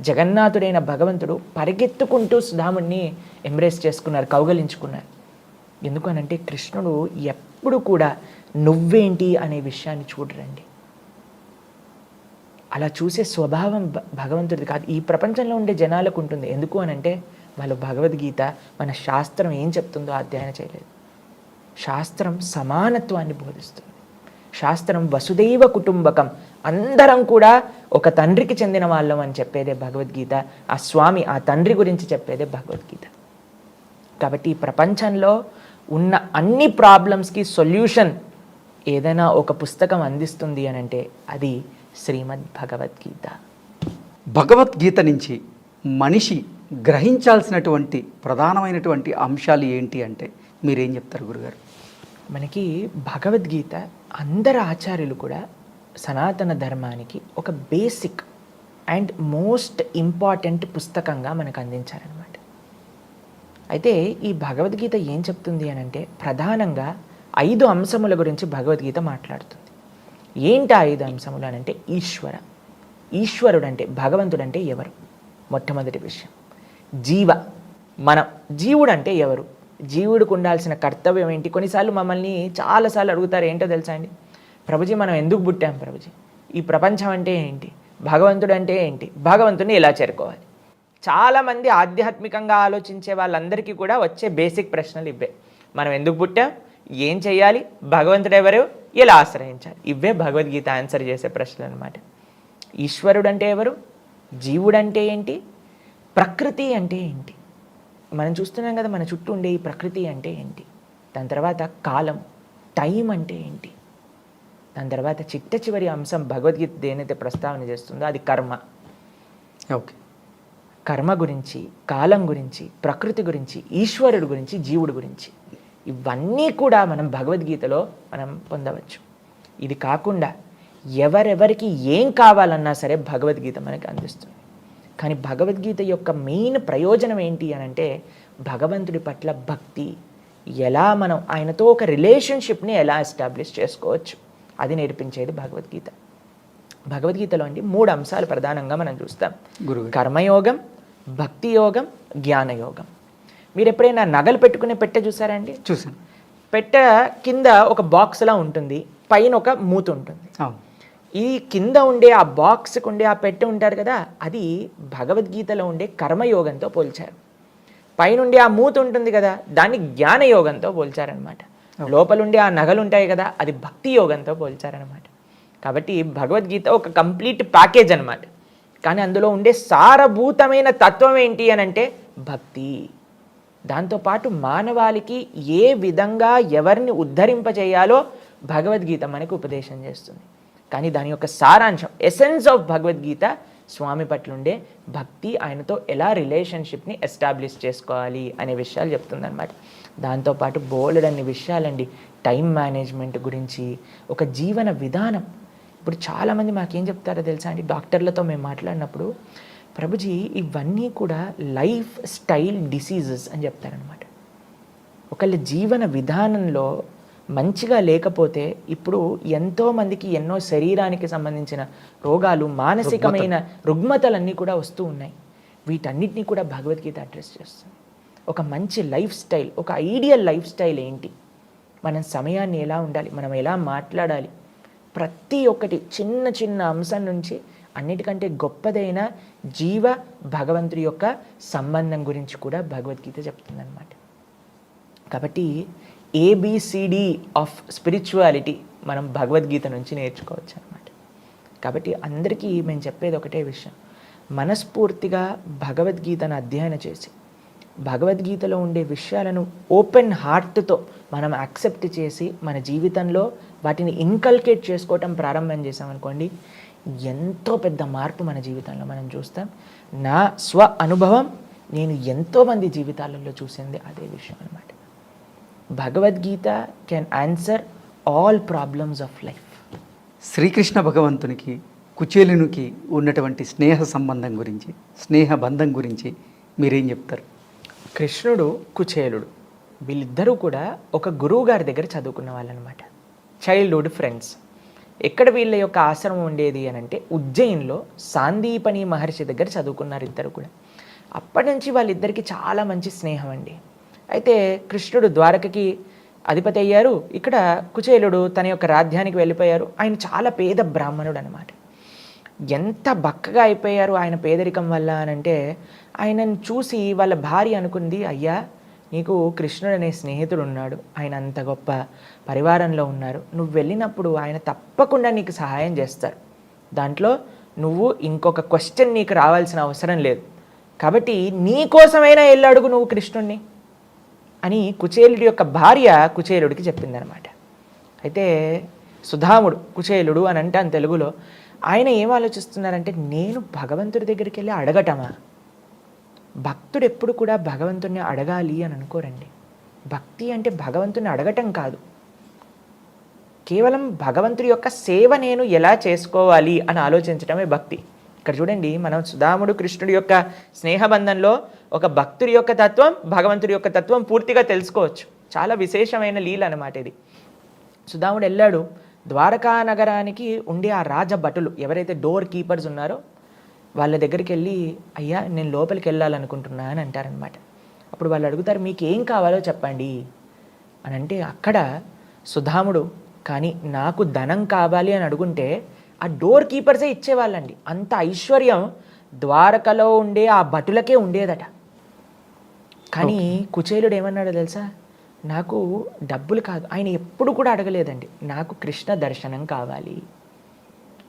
జగన్నాథుడైన భగవంతుడు పరిగెత్తుకుంటూ సుధాముడిని ఎంబ్రేస్ చేసుకున్నారు, కౌగలించుకున్నారు. ఎందుకనంటే కృష్ణుడు ఎప్పుడు కూడా నువ్వేంటి అనే విషయాన్ని చూడరండి. అలా చూసే స్వభావం భగవంతుడిది కాదు, ఈ ప్రపంచంలో ఉండే జనాలకు ఉంటుంది. ఎందుకు అనంటే వాళ్ళు భగవద్గీత, మన శాస్త్రం ఏం చెప్తుందో అధ్యయనం చేయలేదు. శాస్త్రం సమానత్వాన్ని బోధిస్తుంది. శాస్త్రం వసుదైవ కుటుంబకం, అందరం కూడా ఒక తండ్రికి చెందిన వాళ్ళం అని చెప్పేదే భగవద్గీత. ఆ స్వామి, ఆ తండ్రి గురించి చెప్పేదే భగవద్గీత. కాబట్టి ఈ ప్రపంచంలో ఉన్న అన్ని ప్రాబ్లమ్స్కి సొల్యూషన్ ఏదైనా ఒక పుస్తకం అందిస్తుంది అని అంటే అది శ్రీమద్ భగవద్గీత. భగవద్గీత నుంచి మనిషి గ్రహించాల్సినటువంటి ప్రధానమైనటువంటి అంశాలు ఏంటి అంటే మీరేం చెప్తారు గురుగారు? మనకి భగవద్గీత అందరు ఆచార్యులు కూడా సనాతన ధర్మానికి ఒక బేసిక్ అండ్ మోస్ట్ ఇంపార్టెంట్ పుస్తకంగా మనకు అందించారనమాట. అయితే ఈ భగవద్గీత ఏం చెప్తుంది అని అంటే ప్రధానంగా 5 అంశముల గురించి భగవద్గీత మాట్లాడుతుంది. ఏంటి 5 అంశములు అని అంటే, ఈశ్వరుడు అంటే, భగవంతుడు అంటే ఎవరు, మొట్టమొదటి విషయం. మనం, జీవుడు అంటే ఎవరు, జీవుడికి ఉండాల్సిన కర్తవ్యం ఏంటి. కొన్నిసార్లు మమ్మల్ని చాలాసార్లు అడుగుతారు, ఏంటో తెలుసా అండి, ప్రభుజీ మనం ఎందుకు పుట్టాం ప్రభుజీ, ఈ ప్రపంచం అంటే ఏంటి, భగవంతుడు అంటే ఏంటి, భగవంతుడిని ఎలా చేరుకోవాలి. చాలామంది ఆధ్యాత్మికంగా ఆలోచించే వాళ్ళందరికీ కూడా వచ్చే బేసిక్ ప్రశ్నలు ఇవే. మనం ఎందుకు పుట్టాం, ఏం చేయాలి, భగవంతుడు ఎవరు, ఎలా ఆశ్రయించాలి, ఇవే భగవద్గీత ఆన్సర్ చేసే ప్రశ్నలు అనమాట. ఈశ్వరుడు అంటే ఎవరు, జీవుడు అంటే ఏంటి, ప్రకృతి అంటే ఏంటి, మనం చూస్తున్నాం కదా మన చుట్టూ ఉండే ఈ ప్రకృతి అంటే ఏంటి, దాని తర్వాత కాలం, టైం అంటే ఏంటి, దాని తర్వాత చిట్ట చివరి అంశం భగవద్గీత దేనైతే ప్రస్తావన చేస్తుందో అది కర్మ. ఓకే, కర్మ గురించి, కాలం గురించి, ప్రకృతి గురించి, ఈశ్వరుడు గురించి, జీవుడు గురించి, ఇవన్నీ కూడా మనం భగవద్గీతలో మనం పొందవచ్చు. ఇది కాకుండా ఎవరెవరికి ఏం కావాలన్నా సరే భగవద్గీత మనకి అందిస్తుంది. కానీ భగవద్గీత యొక్క మెయిన్ ప్రయోజనం ఏంటి అని అంటే భగవంతుడి పట్ల భక్తి, ఎలా మనం ఆయనతో ఒక రిలేషన్షిప్ని ఎలా ఎస్టాబ్లిష్ చేసుకోవచ్చు, అది నేర్పించేది భగవద్గీత. భగవద్గీతలో అండి 3 అంశాలు ప్రధానంగా మనం చూస్తాం. కర్మయోగం, భక్తి యోగం, జ్ఞానయోగం. మీరు ఎప్పుడైనా నగలు పెట్టుకునే పెట్టె చూసారా అండి? చూసాను. పెట్టె కింద ఒక బాక్స్లా ఉంటుంది, పైన ఒక మూత ఉంటుంది. ఈ కింద ఉండే ఆ బాక్స్కి ఉండే ఆ పెట్టె ఉంటారు కదా, అది భగవద్గీతలో ఉండే కర్మయోగంతో పోల్చారు. పైనుండి ఆ మూత ఉంటుంది కదా, దాన్ని జ్ఞానయోగంతో పోల్చారనమాట. లోపలుండే ఆ నగలు ఉంటాయి కదా, అది భక్తి యోగంతో పోల్చారనమాట. కాబట్టి భగవద్గీత ఒక కంప్లీట్ ప్యాకేజ్ అనమాట. కానీ అందులో ఉండే సారభూతమైన తత్వం ఏంటి అని అంటే భక్తి. దాంతోపాటు మానవాళికి ఏ విధంగా ఎవరిని ఉద్ధరింపజేయాలో భగవద్గీత మనకు ఉపదేశం చేస్తుంది. కానీ దాని యొక్క సారాంశం, ఎసెన్స్ ఆఫ్ భగవద్గీత స్వామి పట్ల ఉండే భక్తి, ఆయనతో ఎలా రిలేషన్షిప్ని ఎస్టాబ్లిష్ చేసుకోవాలి అనే విషయాలు చెప్తుందన్నమాట. దాంతోపాటు బోలెడన్ని విషయాలండి, టైం మేనేజ్మెంట్ గురించి, ఒక జీవన విధానం. ఇప్పుడు చాలామంది మాకేం చెప్తారో తెలుసా అండి, డాక్టర్లతో మేము మాట్లాడినప్పుడు, ప్రభుజీ ఇవన్నీ కూడా లైఫ్ స్టైల్ డిసీజెస్ అని చెప్తారనమాట. ఒకళ్ళ జీవన విధానంలో మంచిగా లేకపోతే ఇప్పుడు ఎంతోమందికి ఎన్నో శరీరానికి సంబంధించిన రోగాలు, మానసికమైన రుగ్మతలన్నీ కూడా వస్తూ ఉన్నాయి. వీటన్నిటినీ కూడా భగవద్గీత అడ్రస్ చేస్తుంది. ఒక మంచి లైఫ్ స్టైల్, ఒక ఐడియల్ లైఫ్ స్టైల్ ఏంటి, మనం సమయాన్ని ఎలా ఉండాలి, మనం ఎలా మాట్లాడాలి, ప్రతి ఒక్కటి చిన్న చిన్న అంశం నుంచి అన్నిటికంటే గొప్పదైన జీవ భగవంతుడి యొక్క సంబంధం గురించి కూడా భగవద్గీత చెప్తుందన్నమాట. కాబట్టి ఏబిసిడి ఆఫ్ స్పిరిచువాలిటీ మనం భగవద్గీత నుంచి నేర్చుకోవచ్చు అన్నమాట. కాబట్టి అందరికీ మేము చెప్పేది ఒకటే విషయం, మనస్ఫూర్తిగా భగవద్గీతను అధ్యయనం చేసి భగవద్గీతలో ఉండే విషయాలను ఓపెన్ హార్ట్తో మనం యాక్సెప్ట్ చేసి మన జీవితంలో వాటిని ఇన్కల్కేట్ చేసుకోవటం ప్రారంభం చేసామనుకోండి, ఎంతో పెద్ద మార్పు మన జీవితంలో మనం చూస్తాం. నా స్వ అనుభవం, నేను ఎంతోమంది జీవితాలలో చూసింది అదే విషయం అనమాట. Bhagavad Gita can answer all problems of life. Sri Krishna భగవంతునికి కుచేలునికి ఉన్నటువంటి స్నేహ సంబంధం గురించి, స్నేహ బంధం గురించి మీరేం చెప్తారు? కృష్ణుడు, కుచేలుడు వీళ్ళిద్దరూ కూడా ఒక గురువు గారి దగ్గర చదువుకున్న వాళ్ళు అనమాట, చైల్డ్హుడ్ ఫ్రెండ్స్. ఎక్కడ వీళ్ళ యొక్క ఆశ్రమం ఉండేది అని అంటే ఉజ్జయిన్లో సాందీపని మహర్షి దగ్గర చదువుకున్నారు ఇద్దరు కూడా. అప్పటి నుంచి వాళ్ళిద్దరికీ చాలా మంచి స్నేహం అండి. అయితే కృష్ణుడు ద్వారకకి అధిపతి అయ్యారు, ఇక్కడ కుచేలుడు తన యొక్క రాజ్యానికి వెళ్ళిపోయారు. ఆయన చాలా పేద బ్రాహ్మణుడు అనమాట. ఎంత బక్కగా అయిపోయారు ఆయన పేదరికం వల్ల అని అంటే, ఆయనను చూసి వాళ్ళ భార్య అనుకుంది, అయ్యా నీకు కృష్ణుడు అనే స్నేహితుడు ఉన్నాడు, ఆయన అంత గొప్ప పరివారంలో ఉన్నారు, నువ్వు వెళ్ళినప్పుడు ఆయన తప్పకుండా నీకు సహాయం చేస్తారు, దాంట్లో నువ్వు ఇంకొక క్వశ్చన్ నీకు రావాల్సిన అవసరం లేదు, కాబట్టి నీ కోసమైనా వెళ్ళి అడుగు నువ్వు కృష్ణుణ్ణి అని కుచేలుడి యొక్క భార్య కుచేలుడికి చెప్పిందనమాట. అయితే సుధాముడు, కుచేలుడు అని అంటాను తెలుగులో, ఆయన ఏం ఆలోచిస్తున్నారంటే, నేను భగవంతుడి దగ్గరికి వెళ్ళి అడగటమా? భక్తుడు ఎప్పుడు కూడా భగవంతుడిని అడగాలి అని అనుకోరండి. భక్తి అంటే భగవంతుడిని అడగటం కాదు, కేవలం భగవంతుడి యొక్క సేవ నేను ఎలా చేసుకోవాలి అని ఆలోచించడమే భక్తి. ఇక్కడ చూడండి, మనం సుధాముడు కృష్ణుడి యొక్క స్నేహబంధంలో ఒక భక్తుడి యొక్క తత్వం, భగవంతుడి యొక్క తత్వం పూర్తిగా తెలుసుకోవచ్చు. చాలా విశేషమైన లీల అనమాట ఇది. సుధాముడు వెళ్ళాడు, ద్వారకా నగరానికి ఉండే ఆ రాజభటులు ఎవరైతే డోర్ కీపర్స్ ఉన్నారో వాళ్ళ దగ్గరికి వెళ్ళి, అయ్యా నేను లోపలికి వెళ్ళాలనుకుంటున్నా అని అంటారనమాట. అప్పుడు వాళ్ళు అడుగుతారు, మీకు ఏం కావాలో చెప్పండి అని అంటే, అక్కడ సుధాముడు కానీ నాకు ధనం కావాలి అని అడుగుంటే ఆ డోర్ కీపర్సే ఇచ్చేవాళ్ళండి. అంత ఐశ్వర్యం ద్వారకలో ఉండే ఆ భటులకే ఉండేదట. కానీ కుచేలుడు ఏమన్నాడో తెలుసా, నాకు డబ్బులు కాదు, ఆయన ఎప్పుడు కూడా అడగలేదండి, నాకు కృష్ణ దర్శనం కావాలి,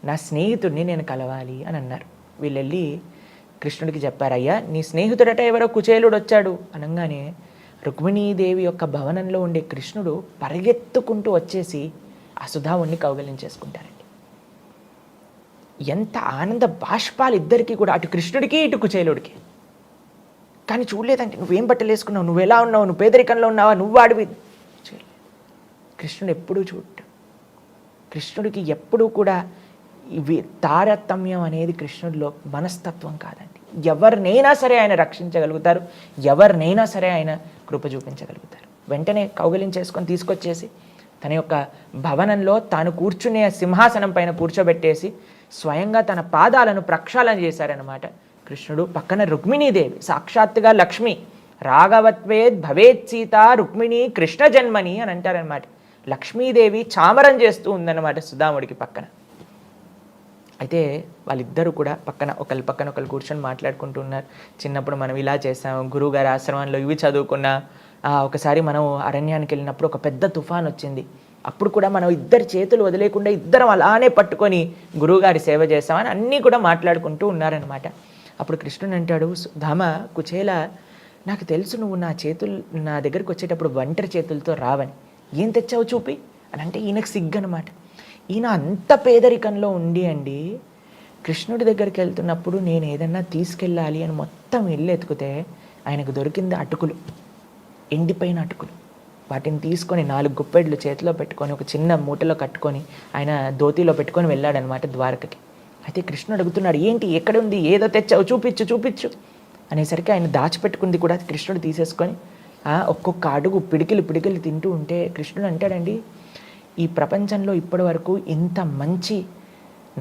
నా స్నేహితుడిని నేను కలవాలి అని అన్నారు. వీళ్ళు వెళ్ళి కృష్ణుడికి చెప్పారు, అయ్యా నీ స్నేహితుడట ఎవరో కుచేలుడు వచ్చాడు అనగానే రుక్మిణీదేవి యొక్క భవనంలో ఉండే కృష్ణుడు పరిగెత్తుకుంటూ వచ్చేసి ఆ సుధాముడిని కౌగలించేసుకుంటారండి. ఎంత ఆనంద బాష్పాలు ఇద్దరికీ కూడా, అటు కృష్ణుడికి ఇటు కుచేలుడికి. కానీ చూడలేదంటే, నువ్వేం బట్టలు వేసుకున్నావు, నువ్వు ఎలా ఉన్నావు, నువ్వు పేదరికంలో ఉన్నావా, నువ్వు అడివి. కృష్ణుడు ఎప్పుడూ చూడటం, కృష్ణుడికి ఎప్పుడూ కూడా ఇవి తారతమ్యం అనేది కృష్ణుడిలో మనస్తత్వం కాదండి. ఎవరినైనా సరే ఆయన రక్షించగలుగుతారు, ఎవరినైనా సరే ఆయన కృప చూపించగలుగుతారు. వెంటనే కౌగలించేసుకొని తీసుకొచ్చేసి తన యొక్క భవనంలో తాను కూర్చునే సింహాసనం పైన కూర్చోబెట్టేసి స్వయంగా తన పాదాలను ప్రక్షాళన చేశారనమాట కృష్ణుడు. పక్కన రుక్మిణీదేవి, సాక్షాత్తుగా లక్ష్మి, రాఘవత్వేద్ భవేత్ సీత రుక్మిణి కృష్ణ జన్మని అని అంటారనమాట. లక్ష్మీదేవి చామరం చేస్తూ ఉందన్నమాట సుధాముడికి పక్కన. అయితే వాళ్ళిద్దరూ కూడా ఒకరి పక్కన ఒకరు కూర్చొని మాట్లాడుకుంటూ ఉన్నారు. చిన్నప్పుడు మనం ఇలా చేసాం, గురువుగారి ఆశ్రమంలో ఇవి చదువుకున్నా, ఒకసారి మనం అరణ్యానికి వెళ్ళినప్పుడు ఒక పెద్ద తుఫాన్ వచ్చింది, అప్పుడు కూడా మనం ఇద్దరు చేతులు వదిలేకుండా ఇద్దరం అలానే పట్టుకొని గురువుగారి సేవ చేసామని అన్నీ కూడా మాట్లాడుకుంటూ ఉన్నారనమాట. అప్పుడు కృష్ణుడు అంటాడు, ధామ కుచేల, నాకు తెలుసు నువ్వు నా దగ్గరికి వచ్చేటప్పుడు ఒంటరి చేతులతో రావని, ఏం తెచ్చావు చూపి అని అంటే ఈయనకు సిగ్గు అనమాట. ఈయన అంత పేదరికంలో ఉండి అండి కృష్ణుడి దగ్గరికి వెళ్తున్నప్పుడు నేను ఏదన్నా తీసుకెళ్ళాలి అని మొత్తం ఇల్లు ఎత్తుకుతే ఆయనకు దొరికింది అటుకులు, ఎండిపోయిన అటుకులు. వాటిని తీసుకొని 4 గుప్పెడ్లు చేతిలో పెట్టుకొని ఒక చిన్న మూటలో కట్టుకొని ఆయన ధోతిలో పెట్టుకొని వెళ్ళాడనమాట ద్వారకకి. అయితే కృష్ణుడు అడుగుతున్నాడు, ఏంటి ఎక్కడ ఉంది, ఏదో తెచ్చావు చూపించు చూపించు అనేసరికి ఆయన దాచిపెట్టుకుంది కూడా కృష్ణుడు తీసేసుకొని ఒక్కొక్క అడుగు పిడికిలు తింటూ ఉంటే కృష్ణుడు అంటాడండి, ఈ ప్రపంచంలో ఇప్పటి వరకు ఇంత మంచి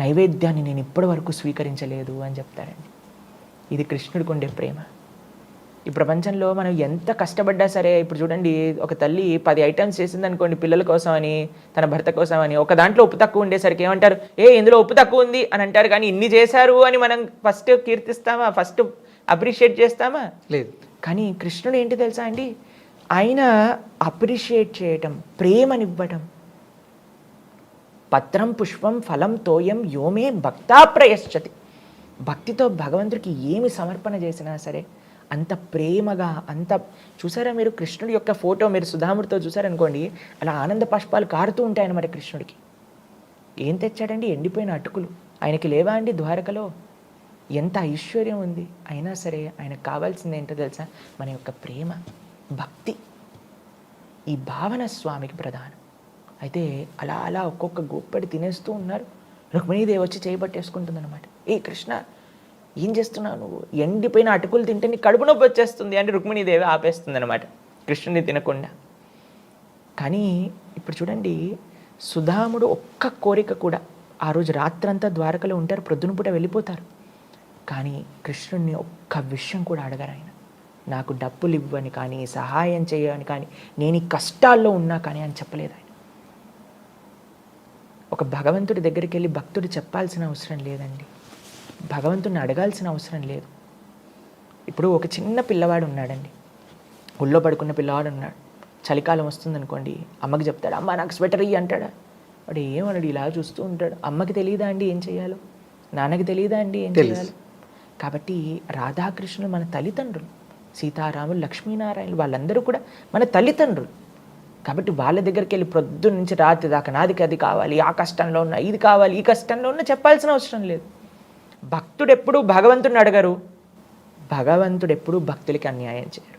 నైవేద్యాన్ని నేను ఇప్పటి వరకు స్వీకరించలేదు అని చెప్తాడండి. ఇది కృష్ణుడికి ఉండే ప్రేమ. ఈ ప్రపంచంలో మనం ఎంత కష్టపడ్డా సరే, ఇప్పుడు చూడండి ఒక తల్లి 10 ఐటమ్స్ చేసింది అనుకోండి పిల్లల కోసం అని, తన భర్త కోసం అని, ఒక దాంట్లో ఉప్పు తక్కువ ఉండేసరికి ఏమంటారు, ఇందులో ఉప్పు తక్కువ ఉంది అని అంటారు. కానీ ఇన్ని చేశారు అని మనం ఫస్ట్ కీర్తిస్తామా, ఫస్ట్ అప్రిషియేట్ చేస్తామా? లేదు. కానీ కృష్ణుడు ఏంటి తెలుసా అండి, ఆయన అప్రిషియేట్ చేయటం, ప్రేమనివ్వటం. పత్రం పుష్పం ఫలం తోయం యోమే భక్తా ప్రయశ్చతి. భక్తితో భగవంతుడికి ఏమి సమర్పణ చేసినా సరే అంత ప్రేమగా, అంత చూసారా మీరు కృష్ణుడి యొక్క ఫోటో మీరు సుధాముడితో చూసారనుకోండి, అలా ఆనంద పుష్పాలు కారుతూ ఉంటాయన్నమాట కృష్ణుడికి. ఏం తెచ్చాడండి, ఎండిపోయిన అటుకులు. ఆయనకి లేవా అండి ద్వారకలో? ఎంత ఐశ్వర్యం ఉంది, అయినా సరే ఆయనకు కావాల్సింది ఏంటో తెలుసా, మన యొక్క ప్రేమ, భక్తి. ఈ భావన స్వామికి ప్రధానం. అయితే అలా అలా ఒక్కొక్క గొప్పడి తినేస్తూ ఉన్నారు. రుక్మిణీదేవి వచ్చి చేయబట్టేసుకుంటుంది అనమాట. కృష్ణ ఏం చేస్తున్నావు నువ్వు, ఎండిపోయిన అటుకులు తింటే నీ కడుపు నొప్పి వచ్చేస్తుంది అని రుక్మిణీదేవి ఆపేస్తుంది అనమాట కృష్ణుని తినకుండా. కానీ ఇప్పుడు చూడండి, సుధాముడు ఒక్క కోరిక కూడా, ఆ రోజు రాత్రంతా ద్వారకలో ఉంటారు, ప్రొద్దున పూట వెళ్ళిపోతారు. కానీ కృష్ణుడిని ఒక్క విషయం కూడా అడగారు ఆయన. నాకు డబ్బులు ఇవ్వని కానీ, సహాయం చేయని కానీ, నేను ఈ కష్టాల్లో ఉన్నా కానీ అని చెప్పలేదు ఆయన. ఒక భగవంతుడి దగ్గరికి వెళ్ళి భక్తుడు చెప్పాల్సిన అవసరం లేదండి, భగవంతుడిని అడగాల్సిన అవసరం లేదు. ఇప్పుడు ఒక చిన్న పిల్లవాడు ఉన్నాడండి, ఒళ్ళో పడుకున్న పిల్లవాడు ఉన్నాడు. చలికాలం వస్తుందనుకోండి, అమ్మకి చెప్తాడు, అమ్మ నాకు స్వెటర్ ఇయ్యి అంటాడా? వాడు ఏమన్నాడు, ఇలా చూస్తూ ఉంటాడు. అమ్మకి తెలియదా అండి ఏం చేయాలో, నాన్నకి తెలియదా అండి ఏం చేయాలో? కాబట్టి రాధాకృష్ణులు మన తల్లిదండ్రులు, సీతారాములు, లక్ష్మీనారాయణలు వాళ్ళందరూ కూడా మన తల్లిదండ్రులు. కాబట్టి వాళ్ళ దగ్గరికి వెళ్ళి ప్రొద్దున నుంచి రాత్రి దాకా నాదికి అది కావాలి, ఆ కష్టంలో ఉన్న ఇది కావాలి, ఈ కష్టంలో ఉన్న చెప్పాల్సిన అవసరం లేదు. భక్తుడు ఎప్పుడూ భగవంతుడిని అడగరు, భగవంతుడు ఎప్పుడూ భక్తులకి అన్యాయం చేయరు.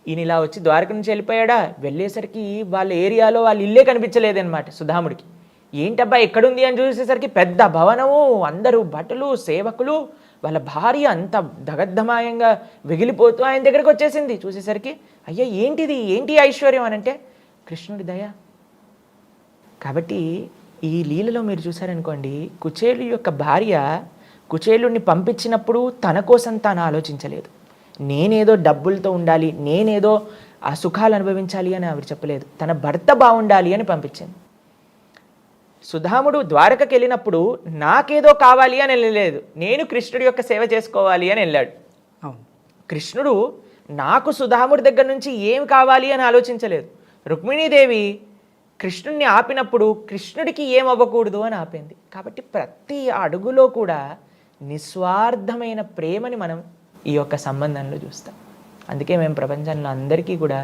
ఈయన ఇలా వచ్చి ద్వారక నుంచి వెళ్ళిపోయాడా, వెళ్ళేసరికి వాళ్ళ ఏరియాలో వాళ్ళ ఇల్లే కనిపించలేదన్నమాట సుధాముడికి. ఏంటబ్బా ఎక్కడుంది అని చూసేసరికి పెద్ద భవనము, అందరూ భటులు, సేవకులు, వాళ్ళ భార్య అంత దగద్ధమాయంగా వెగిలిపోతూ ఆయన దగ్గరికి వచ్చేసింది. చూసేసరికి అయ్యా ఏంటిది, ఏంటి ఐశ్వర్యం అని అంటే కృష్ణుడి దయ. కాబట్టి ఈ లీలలో మీరు చూసారనుకోండి, కుచేలు యొక్క భార్య కుచేలుడిని పంపించినప్పుడు తన కోసం తాను ఆలోచించలేదు. నేనేదో డబ్బులతో ఉండాలి, నేనేదో ఆ సుఖాలు అనుభవించాలి అని ఆవిడ చెప్పలేదు, తన భర్త బాగుండాలి అని పంపించింది. సుధాముడు ద్వారకకి వెళ్ళినప్పుడు నాకేదో కావాలి అని వెళ్ళలేదు, నేను కృష్ణుడి యొక్క సేవ చేసుకోవాలి అని వెళ్ళాడు. కృష్ణుడు నాకు సుధాముడి దగ్గర నుంచి ఏం కావాలి అని ఆలోచించలేదు. రుక్మిణీదేవి కృష్ణుడిని ఆపినప్పుడు కృష్ణుడికి ఏం అవ్వకూడదు అని ఆపింది. కాబట్టి ప్రతి అడుగులో కూడా నిస్వార్థమైన ప్రేమని మనం ఈ యొక్క సంబంధంలో చూస్తాం. అందుకే మేము ప్రపంచంలో అందరికీ కూడా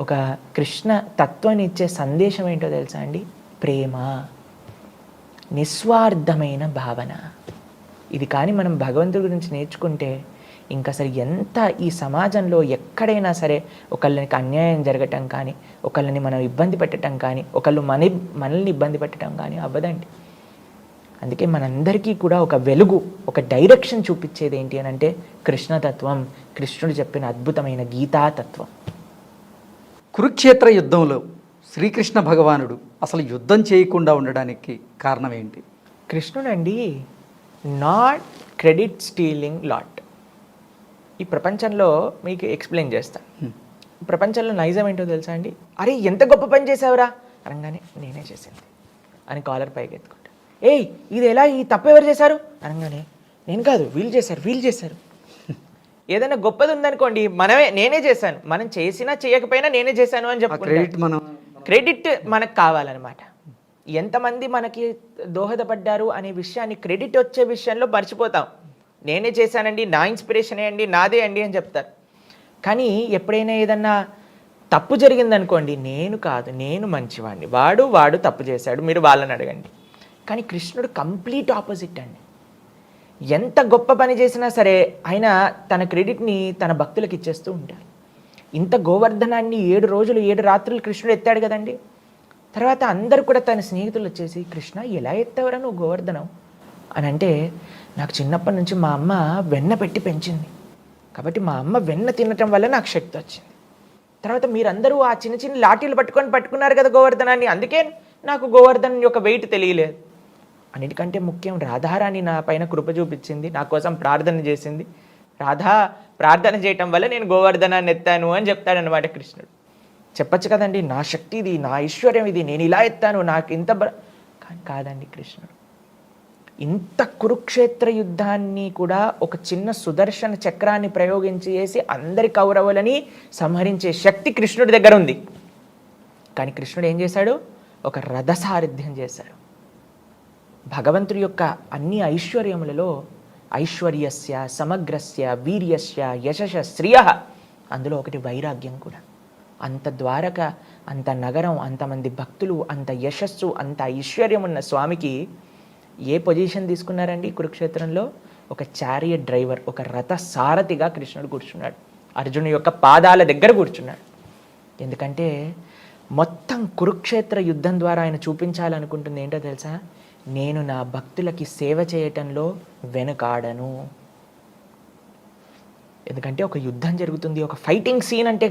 ఒక కృష్ణ తత్వాన్ని ఇచ్చే సందేశం ఏంటో తెలుసా అండి, ప్రేమ, నిస్వార్థమైన భావన. ఇది కానీ మనం భగవంతుడి గురించి నేర్చుకుంటే ఇంకా అసలు ఎంత ఈ సమాజంలో ఎక్కడైనా సరే ఒకళ్ళకి అన్యాయం జరగటం కానీ, ఒకళ్ళని మనం ఇబ్బంది పెట్టడం కానీ, ఒకళ్ళు మనల్ని ఇబ్బంది పెట్టడం కానీ అవ్వదండి. అందుకే మనందరికీ కూడా ఒక వెలుగు, ఒక డైరెక్షన్ చూపించేది ఏంటి అని అంటే కృష్ణతత్వం, కృష్ణుడు చెప్పిన అద్భుతమైన గీతాతత్వం. కురుక్షేత్ర యుద్ధంలో శ్రీకృష్ణ భగవానుడు అసలు యుద్ధం చేయకుండా ఉండడానికి కారణం ఏంటి? కృష్ణుడు అండి నాట్ క్రెడిట్ స్టీలింగ్ లాట్. ఈ ప్రపంచంలో మీకు ఎక్స్ప్లెయిన్ చేస్తాను. ప్రపంచంలో నైజం ఏంటో తెలుసా అండి, అరే ఎంత గొప్ప పని చేసావురా అనగానే నేనే చేసింది అని కాలర్ పైకి ఎత్తుకుంటా. ఇది ఎలా, ఈ తప్పు ఎవరు చేశారు అనగానే నేను కాదు, వీళ్ళు చేశారు. ఏదైనా గొప్పది ఉందనుకోండి, నేనే చేశాను, మనం చేసినా చేయకపోయినా నేనే చేశాను అని చెప్పుకుంటాం. క్రెడిట్ మనకు కావాలన్నమాట. ఎంతమంది మనకి దోహదపడ్డారు అనే విషయాన్ని, క్రెడిట్ వచ్చే విషయంలో మర్చిపోతాం. నేనే చేశానండి, నా ఇన్స్పిరేషనే అండి, నాదే అండి అని చెప్తారు. కానీ ఎప్పుడైనా ఏదన్నా తప్పు జరిగిందనుకోండి, నేను కాదు, నేను మంచివాడిని, వాడు తప్పు చేశాడు, మీరు వాళ్ళని అడగండి. కానీ కృష్ణుడు కంప్లీట్ ఆపోజిట్ అండి. ఎంత గొప్ప పని చేసినా సరే ఆయన తన క్రెడిట్ని తన భక్తులకు ఇచ్చేస్తూ ఉంటారు. ఇంత గోవర్ధనాన్ని 7 రోజులు 7 రాత్రులు కృష్ణుడు ఎత్తాడు కదండి. తర్వాత అందరూ కూడా తన స్నేహితులు వచ్చేసి, కృష్ణ ఎలా ఎత్తావరా నువ్వు గోవర్ధనం అని అంటే, నాకు చిన్నప్పటి నుంచి మా అమ్మ వెన్న పెట్టి పెంచింది, కాబట్టి మా అమ్మ వెన్న తినటం వల్ల నాకు శక్తి వచ్చింది. తర్వాత మీరందరూ ఆ చిన్న చిన్న లాఠీలు పట్టుకున్నారు కదా గోవర్ధనాన్ని, అందుకే నాకు గోవర్ధన్ యొక్క వెయిట్ తెలియలేదు. అన్నిటికంటే ముఖ్యం, రాధారాణి నా పైన కృప చూపించింది, నా కోసం ప్రార్థన చేసింది, రాధా ప్రార్థన చేయటం వల్ల నేను గోవర్ధనాన్ని ఎత్తాను అని చెప్తాడనమాట కృష్ణుడు. చెప్పచ్చు కదండి, నా శక్తి ఇది, నా ఐశ్వర్యం ఇది, నేను ఇలా ఎత్తాను, నాకు ఇంత కానీ కాదండి. కృష్ణుడు ఇంత కురుక్షేత్ర యుద్ధాన్ని కూడా ఒక చిన్న సుదర్శన చక్రాన్ని ప్రయోగించి చేసి అందరి కౌరవులని సంహరించే శక్తి కృష్ణుడి దగ్గర ఉంది. కానీ కృష్ణుడు ఏం చేశాడు? ఒక రథసారథ్యం చేశాడు. భగవంతుడి యొక్క అన్ని ఐశ్వర్యములలో ఐశ్వర్యస్య సమగ్రస్య వీర్యస్య యశశ శ్రియ, అందులో ఒకటి వైరాగ్యం కూడా. అంత ద్వారక, అంత నగరం, అంతమంది భక్తులు, అంత యశస్సు, అంత ఐశ్వర్యం ఉన్న స్వామికి ఏ పొజిషన్ తీసుకున్నారండి కురుక్షేత్రంలో? ఒక చారియట్ డ్రైవర్, ఒక రథ సారథిగా కృష్ణుడు కూర్చున్నాడు. అర్జునుడి యొక్క పాదాల దగ్గర కూర్చున్నాడు. ఎందుకంటే మొత్తం కురుక్షేత్ర యుద్ధం ద్వారా ఆయన చూపించాలనుకుంటుంది ఏంటో తెలుసా? నేను నా భక్తులకి సేవ చేయటంలో వెనుకాడను. ఎందుకంటే ఒక యుద్ధం జరుగుతుంది, ఒక ఫైటింగ్ సీన్ అంటే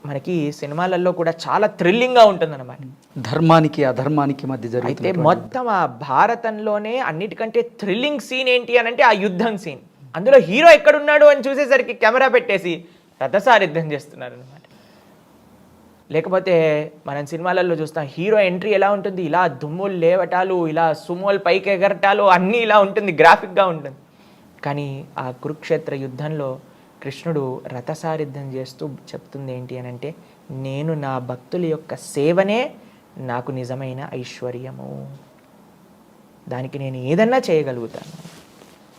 మనకి సినిమాలలో కూడా చాలా థ్రిల్లింగ్గా ఉంటుందన్నమాట. ధర్మానికి అధర్మానికి మధ్య అయితే జరుగుతుంది. మొత్తం ఆ భారతంలోనే అన్నిటికంటే థ్రిల్లింగ్ సీన్ ఏంటి అని అంటే ఆ యుద్ధం సీన్. అందులో హీరో ఎక్కడున్నాడు అని చూసేసరికి కెమెరా పెట్టేసి రథసారథ్యం చేస్తున్నారు అనమాట. లేకపోతే మనం సినిమాలలో చూస్తాం, హీరో ఎంట్రీ ఎలా ఉంటుంది, ఇలా దుమ్ములు లేవటాలు, ఇలా సుమోలు పైకి ఎగరటాలు, అన్నీ ఇలా ఉంటుంది, గ్రాఫిక్గా ఉంటుంది. కానీ ఆ కురుక్షేత్ర యుద్ధంలో కృష్ణుడు రథసారథ్యం చేస్తూ చెప్తుంది ఏంటి అని అంటే, నేను నా భక్తుల యొక్క సేవనే నాకు నిజమైన ఐశ్వర్యము, దానికి నేను ఏదన్నా చేయగలుగుతాను.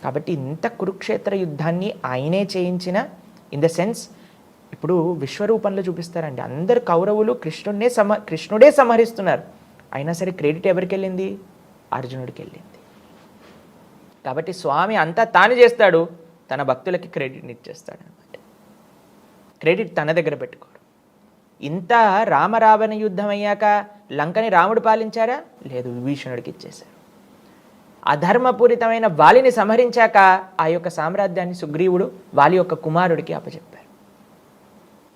కాబట్టి ఇంత కురుక్షేత్ర యుద్ధాన్ని ఆయనే చేయించిన, ఇన్ ద సెన్స్ ఇప్పుడు విశ్వరూపంలో చూపిస్తారండి. అందరు కౌరవులు కృష్ణుడే సంహరిస్తున్నారు, అయినా సరే క్రెడిట్ ఎవరికి వెళ్ళింది? అర్జునుడికి వెళ్ళింది. కాబట్టి స్వామి అంతా తాను చేస్తాడు, తన భక్తులకి క్రెడిట్ని ఇచ్చేస్తాడు అనమాట. క్రెడిట్ తన దగ్గర పెట్టుకోడు. ఇంత రామరావణ యుద్ధం అయ్యాక లంకని రాముడు పాలించారా? లేదు, విభీషణుడికి ఇచ్చేశారు. అధర్మపూరితమైన వాలిని సంహరించాక ఆ యొక్క సామ్రాజ్యాన్ని సుగ్రీవుడు వాలి యొక్క కుమారుడికి అప్పచెప్పారు.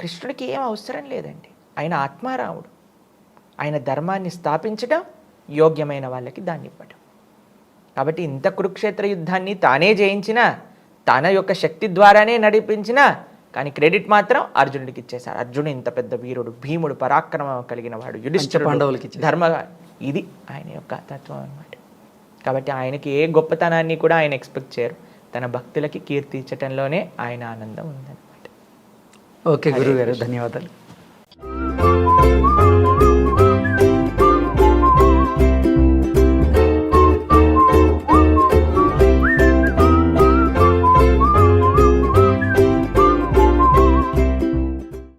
కృష్ణుడికి ఏం అవసరం లేదండి, ఆయన ఆత్మారాముడు. ఆయన ధర్మాన్ని స్థాపించడం, యోగ్యమైన వాళ్ళకి దాన్ని ఇవ్వడం. కాబట్టి ఇంత కురుక్షేత్ర యుద్ధాన్ని తానే జయించిన, తన యొక్క శక్తి ద్వారానే నడిపించిన, కానీ క్రెడిట్ మాత్రం అర్జునుడికి ఇచ్చేశారు. అర్జునుడు ఇంత పెద్ద వీరుడు, భీముడు, పరాక్రమం కలిగిన వాడు, యుధిష్ఠిరుడు, ధర్మ, ఇది ఆయన యొక్క తత్వం అన్నమాట. కాబట్టి ఆయనకి ఏ గొప్పతనాన్ని కూడా ఆయన ఎక్స్పెక్ట్ చేయరు, తన భక్తులకి కీర్తి ఇచ్చటంలోనే ఆయన ఆనందం ఉందన్నమాట. ఓకే గురువు గారు, ధన్యవాదాలు.